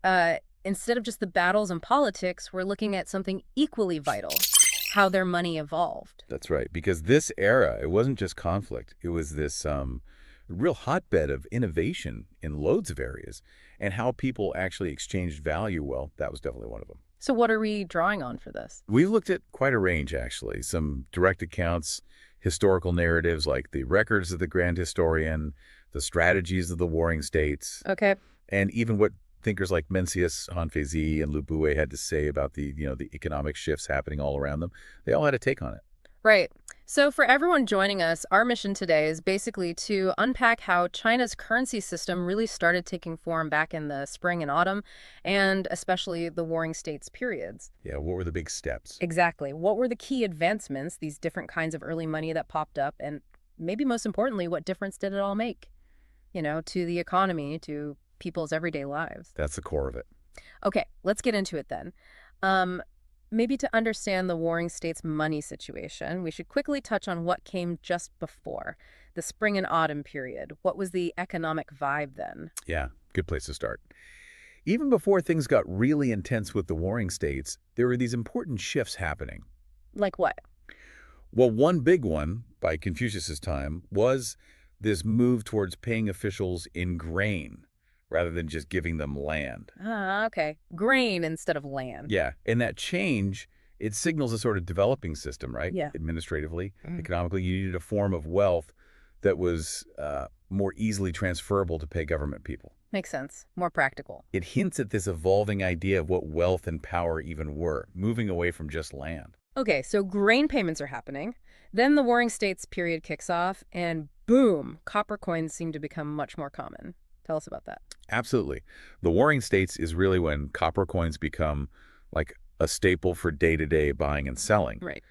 instead of just the battles and politics, we're looking at something equally vital, how their money evolved. That's right, because this era, it wasn't just conflict. It was this real hotbed of innovation in loads of areas, and how people actually exchanged value, well, that was definitely one of them. So what are we drawing on for this? We've looked at quite a range, actually. Some direct accounts, historical narratives like the records of the Grand Historian, the strategies of the Warring States, Okay. and even what thinkers like Mencius, Hanfei and Lu Bue had to say about the economic shifts happening all around them. They all had a take on it. Right. So, for everyone joining us, our mission today is basically to unpack how China's currency system really started taking form back in the spring and autumn, and especially the Warring States periods. Yeah, what were the big steps? Exactly. What were the key advancements, these different kinds of early money that popped up, and maybe most importantly, what difference did it all make, to the economy, to people's everyday lives? That's the core of it. Okay, let's get into it then. Um, Maybe to understand the Warring States money situation, we should quickly touch on what came just before the spring and autumn period. What was the economic vibe then? Yeah, good place to start. Even before things got really intense with the warring states, there were these important shifts happening. Like what? Well, one big one, by Confucius's time, was this move towards paying officials in grain rather than just giving them land. Ah, okay. Grain instead of land. Yeah, and that change, it signals a sort of developing system, right? Yeah. Administratively, economically, you needed a form of wealth that was more easily transferable to pay government people. Makes sense. More practical. It hints at this evolving idea of what wealth and power even were, moving away from just land. Okay, so grain payments are happening. Then the Warring States period kicks off, and boom, copper coins seem to become much more common. Tell us about that. Absolutely. The warring states is really when copper coins become like a staple for day-to-day buying and selling. Right.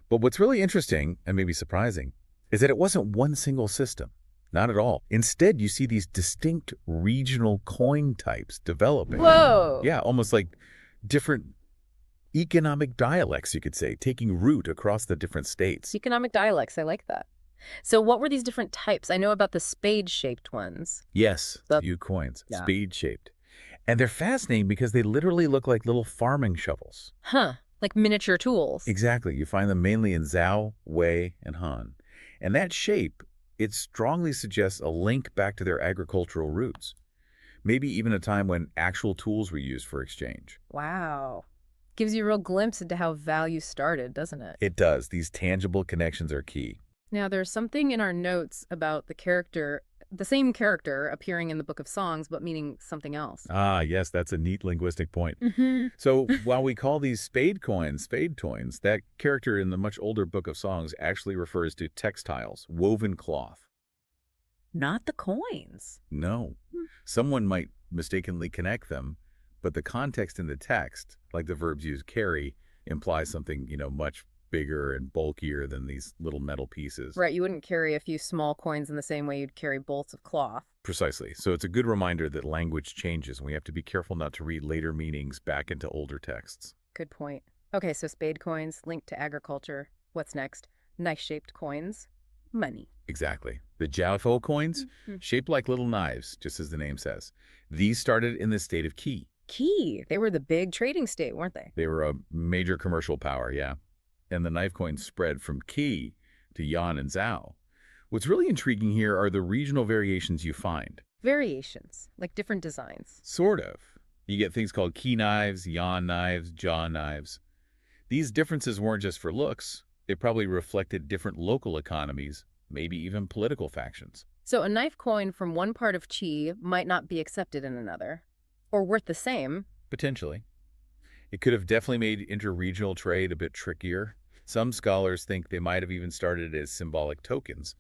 But what's really interesting, and maybe surprising, is that it wasn't one single system. Not at all. Instead, you see these distinct regional coin types developing. Whoa! Yeah, almost like different economic dialects, you could say, taking root across the different states. Economic dialects, I like that. So what were these different types? I know about the spade-shaped ones. Yes, The- few coins, Yeah. spade-shaped. And they're fascinating because they literally look like little farming shovels. Huh, like miniature tools. Exactly. You find them mainly in Zhao, Wei, and Han. And that shape, it strongly suggests a link back to their agricultural roots. Maybe even a time when actual tools were used for exchange. Wow. Gives you a real glimpse into how value started, doesn't it? It does. These tangible connections are key. Now, there's something in our notes about the same character appearing in the Book of Songs, but meaning something else. Ah, yes, that's a neat linguistic point. Mm-hmm. So while we call these spade coins, that character in the much older Book of Songs actually refers to textiles, woven cloth. Not the coins. No. Someone might mistakenly connect them, but the context in the text, like the verbs used carry, implies something, much bigger and bulkier than these little metal pieces. Right, you wouldn't carry a few small coins in the same way you'd carry bolts of cloth. Precisely. So it's a good reminder that language changes, and we have to be careful not to read later meanings back into older texts. Good point. Okay, so spade coins linked to agriculture. What's next? Knife-shaped coins. Money. Exactly. The Jiaofou coins, shaped like little knives, just as the name says. These started in the state of Qi. Key. They were the big trading state, weren't they? They were a major commercial power, yeah. And the knife coins spread from Qi to Yan and Zhao. What's really intriguing here are the regional variations you find. Variations, like different designs. Sort of. You get things called Qi knives, Yan knives, Jia knives. These differences weren't just for looks. They probably reflected different local economies, maybe even political factions. So a knife coin from one part of Qi might not be accepted in another, or worth the same. Potentially. It could have definitely made interregional trade a bit trickier. Some scholars think they might have even started as symbolic tokens,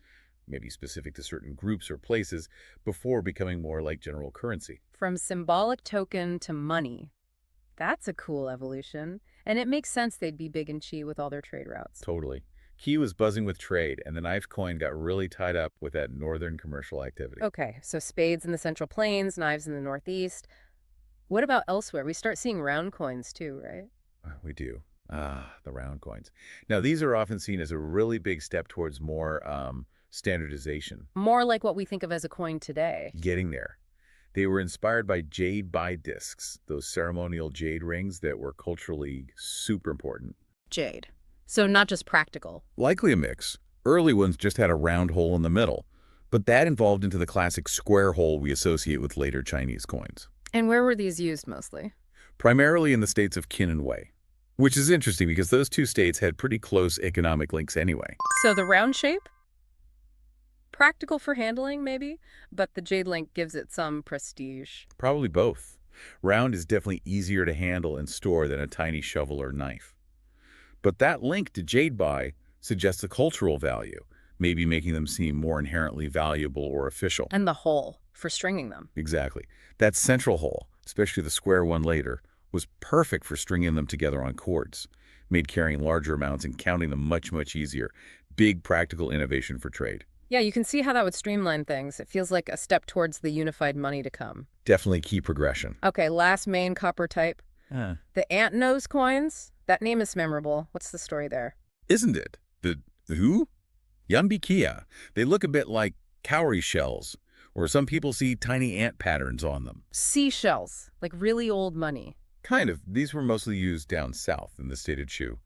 maybe specific to certain groups or places, before becoming more like general currency. From symbolic token to money. That's a cool evolution. And it makes sense they'd be big in Qi with all their trade routes. Totally. Qi was buzzing with trade, and the knife coin got really tied up with that northern commercial activity. Okay, so spades in the Central Plains, knives in the Northeast. What about elsewhere? We start seeing round coins too, right? We do. Ah, the round coins. Now, these are often seen as a really big step towards more standardization. More like what we think of as a coin today. Getting there. They were inspired by jade bai discs, those ceremonial jade rings that were culturally super important. Jade. So not just practical. Likely a mix. Early ones just had a round hole in the middle, but that evolved into the classic square hole we associate with later Chinese coins. And where were these used mostly? Primarily in the states of Qin and Wei, which is interesting because those two states had pretty close economic links anyway. So the round shape? Practical for handling, maybe, but the jade link gives it some prestige. Probably both. Round is definitely easier to handle and store than a tiny shovel or knife. But that link to jade bai suggests a cultural value, maybe making them seem more inherently valuable or official. And the hole for stringing them. Exactly. That central hole, especially the square one later, was perfect for stringing them together on cords, made carrying larger amounts and counting them much, much easier. Big practical innovation for trade. Yeah, you can see how that would streamline things. It feels like a step towards the unified money to come. Definitely key progression. Okay, last main copper type. The ant nose coins. That name is memorable. What's the story there? Isn't it? The who? Yambikia. They look a bit like cowrie shells, or some people see tiny ant patterns on them. Seashells, like really old money. Kind of. These were mostly used down south in the state of Chu.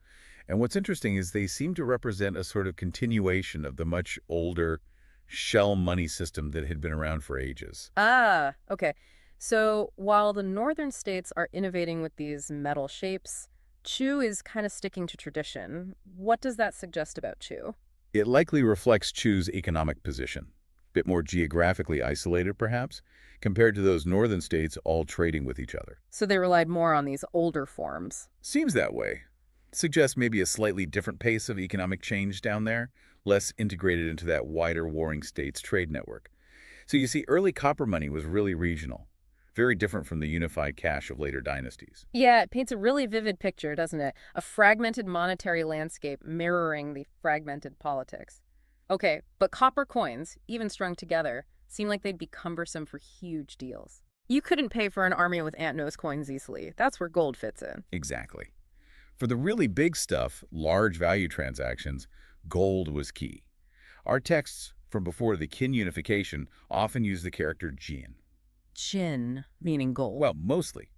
And what's interesting is they seem to represent a sort of continuation of the much older shell money system that had been around for ages. Ah, okay. So while the northern states are innovating with these metal shapes, Chu is kind of sticking to tradition. What does that suggest about Chu? It likely reflects Chu's economic position, a bit more geographically isolated perhaps, compared to those northern states all trading with each other. So they relied more on these older forms. Seems that way. Suggests maybe a slightly different pace of economic change down there, less integrated into that wider warring states trade network. So you see, early copper money was really regional, very different from the unified cash of later dynasties. Yeah, it paints a really vivid picture, doesn't it? A fragmented monetary landscape mirroring the fragmented politics. Okay, but copper coins, even strung together, seem like they'd be cumbersome for huge deals. You couldn't pay for an army with ant nose coins easily. That's where gold fits in. Exactly. For the really big stuff, large value transactions, gold was key. Our texts from before the Qin unification often use the character jin. Qin, meaning gold. Well, mostly.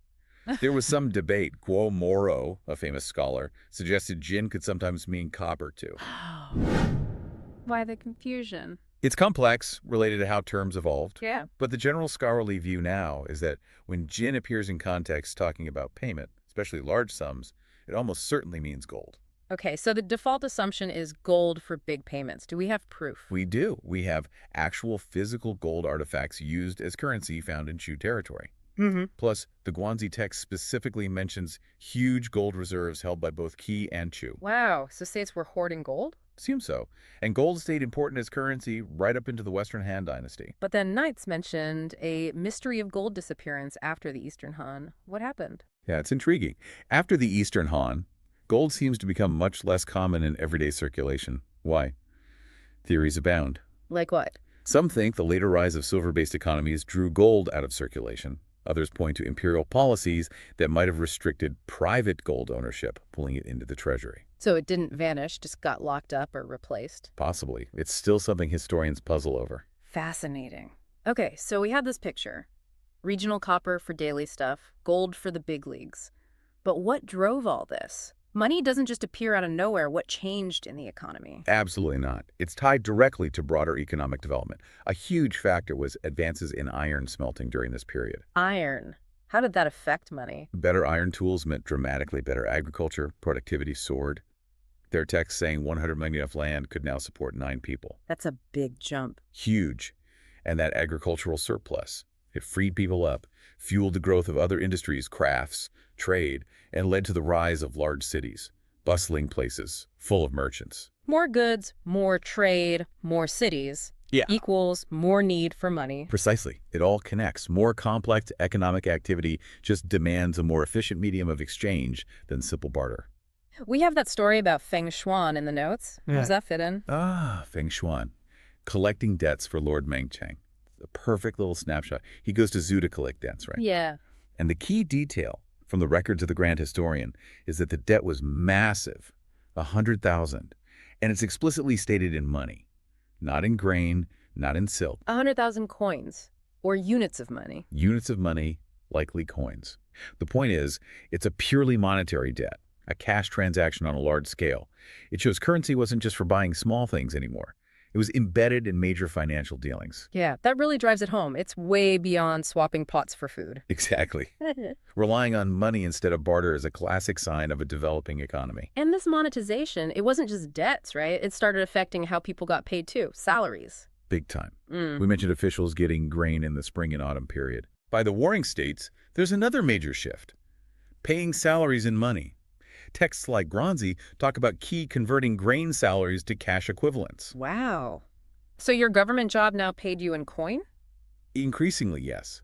There was some debate. Guo Moro, a famous scholar, suggested jin could sometimes mean copper too. Why the confusion? It's complex, related to how terms evolved. Yeah. But the general scholarly view now is that when jin appears in context talking about payment, especially large sums, it almost certainly means gold. Okay, so the default assumption is gold for big payments. Do we have proof? We do. We have actual physical gold artifacts used as currency found in Chu territory. Plus, the Guanzi text specifically mentions huge gold reserves held by both Qi and Chu. Wow, so states were hoarding gold? Seems so. And gold stayed important as currency right up into the Western Han Dynasty. But then Knights mentioned a mystery of gold disappearance after the Eastern Han. What happened? Yeah, it's intriguing. After the Eastern Han, gold seems to become much less common in everyday circulation. Why? Theories abound. Like what? Some think the later rise of silver-based economies drew gold out of circulation. Others point to imperial policies that might have restricted private gold ownership, pulling it into the treasury. So it didn't vanish, just got locked up or replaced? Possibly. It's still something historians puzzle over. Fascinating. Okay, so we have this picture. Regional copper for daily stuff, gold for the big leagues. But what drove all this? Money doesn't just appear out of nowhere. What changed in the economy? Absolutely not. It's tied directly to broader economic development. A huge factor was advances in iron smelting during this period. Iron. How did that affect money? Better iron tools meant dramatically better agriculture, productivity soared. Their text saying 100 million of land could now support 9 people. That's a big jump. Huge. And that agricultural surplus, it freed people up, fueled the growth of other industries, crafts, trade, and led to the rise of large cities, bustling places, full of merchants. More goods, more trade, more cities. Yeah. Equals more need for money. Precisely. It all connects. More complex economic activity just demands a more efficient medium of exchange than simple barter. We have that story about Feng Shuan in the notes. How does that fit in? Ah, Feng Shuan. Collecting debts for Lord Mengcheng. A perfect little snapshot. He goes to Zhu to collect debts, right? Yeah. And the key detail from the records of the Grand Historian is that the debt was massive, 100,000. And it's explicitly stated in money, not in grain, not in silk. 100,000 coins, or units of money. Units of money, likely coins. The point is, it's a purely monetary debt, a cash transaction on a large scale. It shows currency wasn't just for buying small things anymore. It was embedded in major financial dealings. Yeah, that really drives it home. It's way beyond swapping pots for food. Exactly. Relying on money instead of barter is a classic sign of a developing economy. And this monetization, it wasn't just debts, right? It started affecting how people got paid too. Salaries. Big time. We mentioned officials getting grain in the spring and autumn period. By the warring states, there's another major shift. Paying salaries in money. Texts like Gronzi talk about Qi converting grain salaries to cash equivalents. Wow. So your government job now paid you in coin? Increasingly, yes.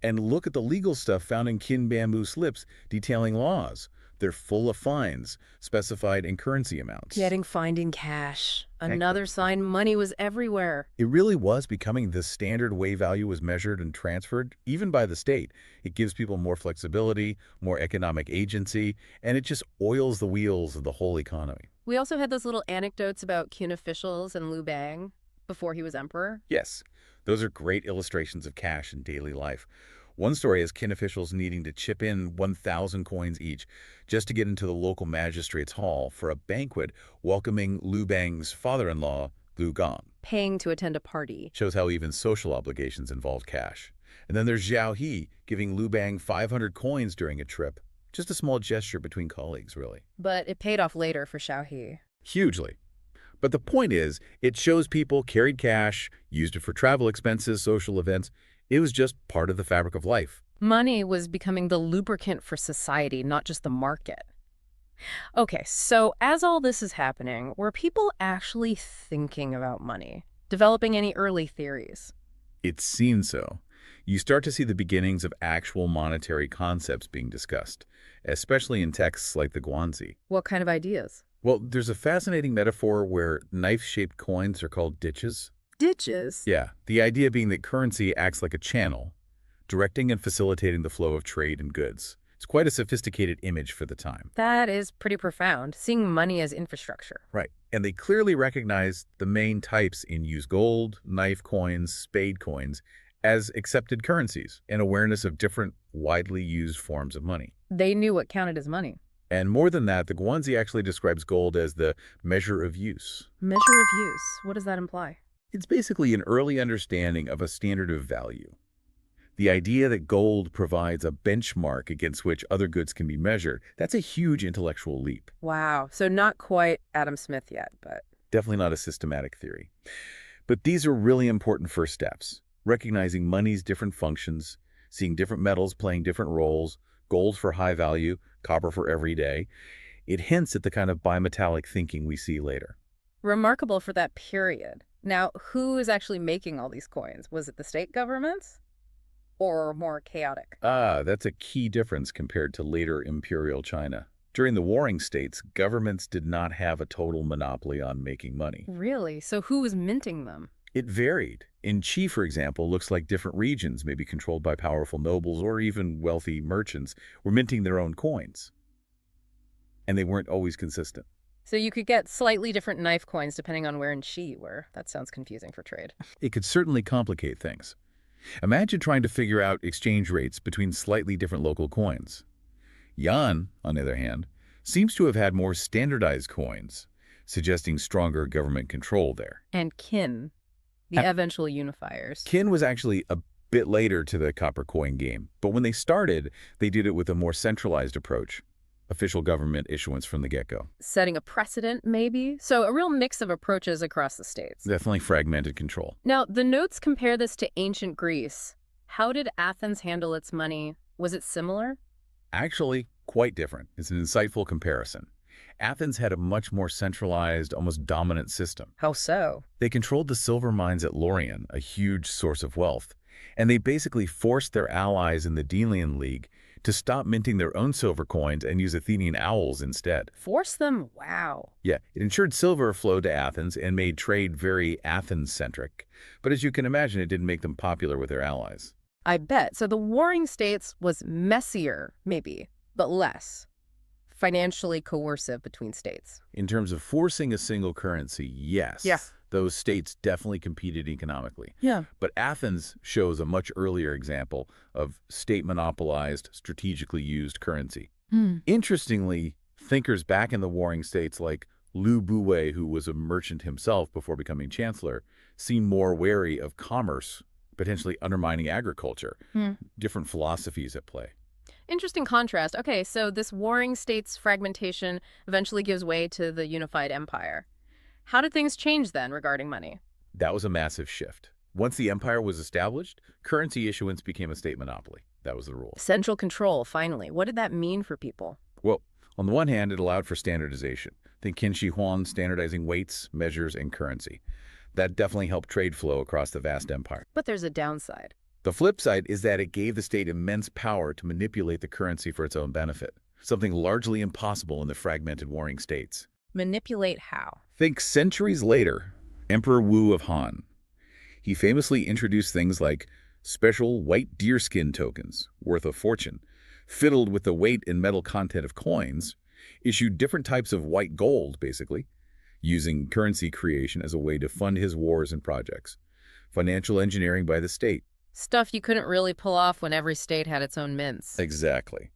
And look at the legal stuff found in Qin bamboo slips detailing laws. They're full of fines, specified in currency amounts. Getting fined in cash. Exactly. Another sign money was everywhere. It really was becoming the standard way value was measured and transferred, even by the state. It gives people more flexibility, more economic agency, and it just oils the wheels of the whole economy. We also had those little anecdotes about Qin officials and Liu Bang before he was emperor. Yes, those are great illustrations of cash in daily life. One story is Qin officials needing to chip in 1,000 coins each just to get into the local magistrate's hall for a banquet welcoming Liu Bang's father-in-law, Liu Gong. Paying to attend a party. Shows how even social obligations involve cash. And then there's Zhao He giving Liu Bang 500 coins during a trip. Just a small gesture between colleagues, really. But it paid off later for Xiaohe. Hugely. But the point is, it shows people carried cash, used it for travel expenses, social events. It was just part of the fabric of life. Money was becoming the lubricant for society, not just the market. Okay, so as all this is happening, were people actually thinking about money? Developing any early theories? It seems so. You start to see the beginnings of actual monetary concepts being discussed, especially in texts like the Guanzi. What kind of ideas? Well, there's a fascinating metaphor where knife-shaped coins are called ditches. Ditches? Yeah, the idea being that currency acts like a channel, directing and facilitating the flow of trade and goods. It's quite a sophisticated image for the time. That is pretty profound, seeing money as infrastructure. Right. And they clearly recognize the main types in use gold, knife coins, spade coins as accepted currencies and awareness of different widely used forms of money. They knew what counted as money. And more than that, the Guanzi actually describes gold as the measure of use. Measure of use. What does that imply? It's basically an early understanding of a standard of value. The idea that gold provides a benchmark against which other goods can be measured, that's a huge intellectual leap. Wow. So not quite Adam Smith yet, but... Definitely not a systematic theory. But these are really important first steps. Recognizing money's different functions, seeing different metals playing different roles, gold for high value, copper for everyday. It hints at the kind of bimetallic thinking we see later. Remarkable for that period. Now, who is actually making all these coins? Was it the state governments? Or more chaotic? That's a key difference compared to later imperial China. During the Warring States, governments did not have a total monopoly on making money. Really? So who was minting them? It varied. In Qi, for example, looks like different regions, maybe controlled by powerful nobles or even wealthy merchants, were minting their own coins. And they weren't always consistent. So you could get slightly different knife coins depending on where in Qi you were. That sounds confusing for trade. It could certainly complicate things. Imagine trying to figure out exchange rates between slightly different local coins. Yan, on the other hand, seems to have had more standardized coins, suggesting stronger government control there. And Qin, the eventual unifiers. Qin was actually a bit later to the copper coin game, but when they started, they did it with a more centralized approach. Official government issuance from the get-go. Setting a precedent, maybe? So a real mix of approaches across the states. Definitely fragmented control. Now, the notes compare this to ancient Greece. How did Athens handle its money? Was it similar? Actually, quite different. It's an insightful comparison. Athens had a much more centralized, almost dominant system. How so? They controlled the silver mines at Lorient, a huge source of wealth, and they basically forced their allies in the Delian League to stop minting their own silver coins and use Athenian owls instead. Force them? Wow. Yeah, it ensured silver flowed to Athens and made trade very Athens-centric. But as you can imagine, it didn't make them popular with their allies. I bet. So the Warring States was messier, maybe, but less financially coercive between states. In terms of forcing a single currency, yes. Yeah. Those states definitely competed economically. Yeah. But Athens shows a much earlier example of state-monopolized, strategically used currency. Interestingly, thinkers back in the Warring States like Liu Buwei, who was a merchant himself before becoming chancellor, seemed more wary of commerce, potentially undermining agriculture. Different philosophies at play. Interesting contrast. Okay, so this Warring States fragmentation eventually gives way to the unified empire. How did things change then regarding money? That was a massive shift. Once the empire was established, currency issuance became a state monopoly. That was the rule. Central control, finally. What did that mean for people? Well, On the one hand, it allowed for standardization. Think Qin Shi Huang standardizing weights, measures, and currency. That definitely helped trade flow across the vast empire. But there's a downside. The flip side is that it gave the state immense power to manipulate the currency for its own benefit, something largely impossible in the fragmented warring states. Manipulate how? Think centuries later, Emperor Wu of Han. He famously introduced things like special white deerskin tokens, worth a fortune, fiddled with the weight and metal content of coins, issued different types of white gold, basically, using currency creation as a way to fund his wars and projects. Financial engineering by the state. Stuff you couldn't really pull off when every state had its own mints. Exactly.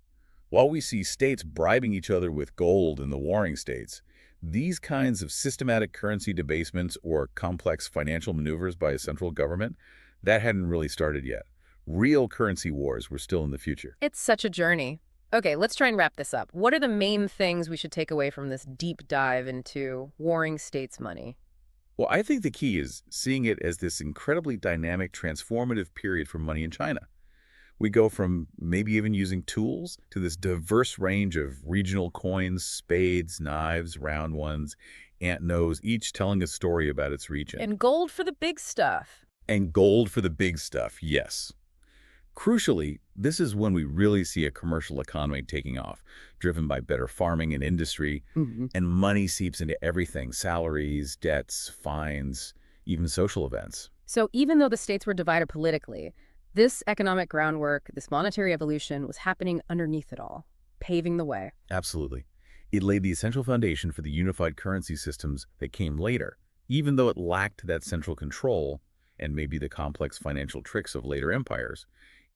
While we see states bribing each other with gold in the warring states, these kinds of systematic currency debasements or complex financial maneuvers by a central government, that hadn't really started yet. Real currency wars were still in the future. It's such a journey. Okay, let's try and wrap this up. What are the main things we should take away from this deep dive into warring states' money? Well, I think the key is seeing it as this incredibly dynamic, transformative period for money in China. We go from maybe even using tools to this diverse range of regional coins, spades, knives, round ones, ant nose, each telling a story about its region. And gold for the big stuff. And gold for the big stuff, yes. Crucially, this is when we really see a commercial economy taking off, driven by better farming and industry, and money seeps into everything: salaries, debts, fines, even social events. So even though the states were divided politically, this economic groundwork, this monetary evolution was happening underneath it all, paving the way. Absolutely. It laid the essential foundation for the unified currency systems that came later, even though it lacked that central control and maybe the complex financial tricks of later empires.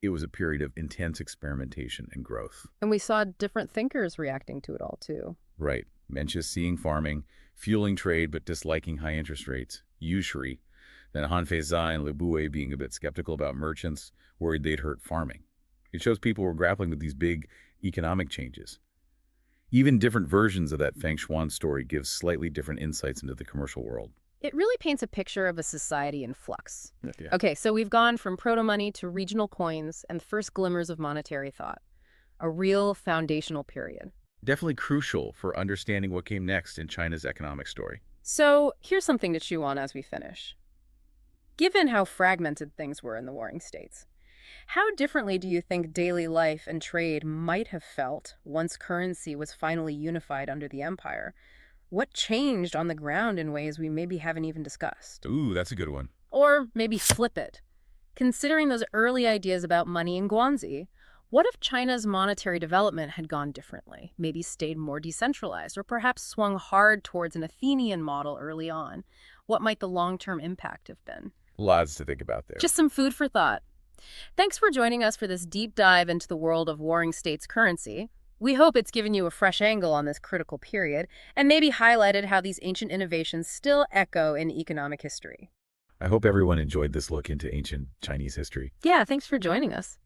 It was a period of intense experimentation and growth. And we saw different thinkers reacting to it all, too. Right. Mencius seeing farming, fueling trade but disliking high interest rates, usury. Then Han Feizai and Liu Buwei being a bit skeptical about merchants, worried they'd hurt farming. It shows people were grappling with these big economic changes. Even different versions of that Feng Shuan story give slightly different insights into the commercial world. It really paints a picture of a society in flux. Yeah. Okay, so we've gone from proto-money to regional coins and the first glimmers of monetary thought. A real foundational period. Definitely crucial for understanding what came next in China's economic story. So here's something to chew on as we finish. Given how fragmented things were in the warring states, how differently do you think daily life and trade might have felt once currency was finally unified under the empire? What changed on the ground in ways we maybe haven't even discussed? Ooh, that's a good one. Or maybe flip it. Considering those early ideas about money in Guanxi, what if China's monetary development had gone differently, maybe stayed more decentralized, or perhaps swung hard towards an Athenian model early on? What might the long-term impact have been? Lots to think about there. Just some food for thought. Thanks for joining us for this deep dive into the world of warring states currency. We hope it's given you a fresh angle on this critical period and maybe highlighted how these ancient innovations still echo in economic history. I hope everyone enjoyed this look into ancient Chinese history. Yeah, thanks for joining us.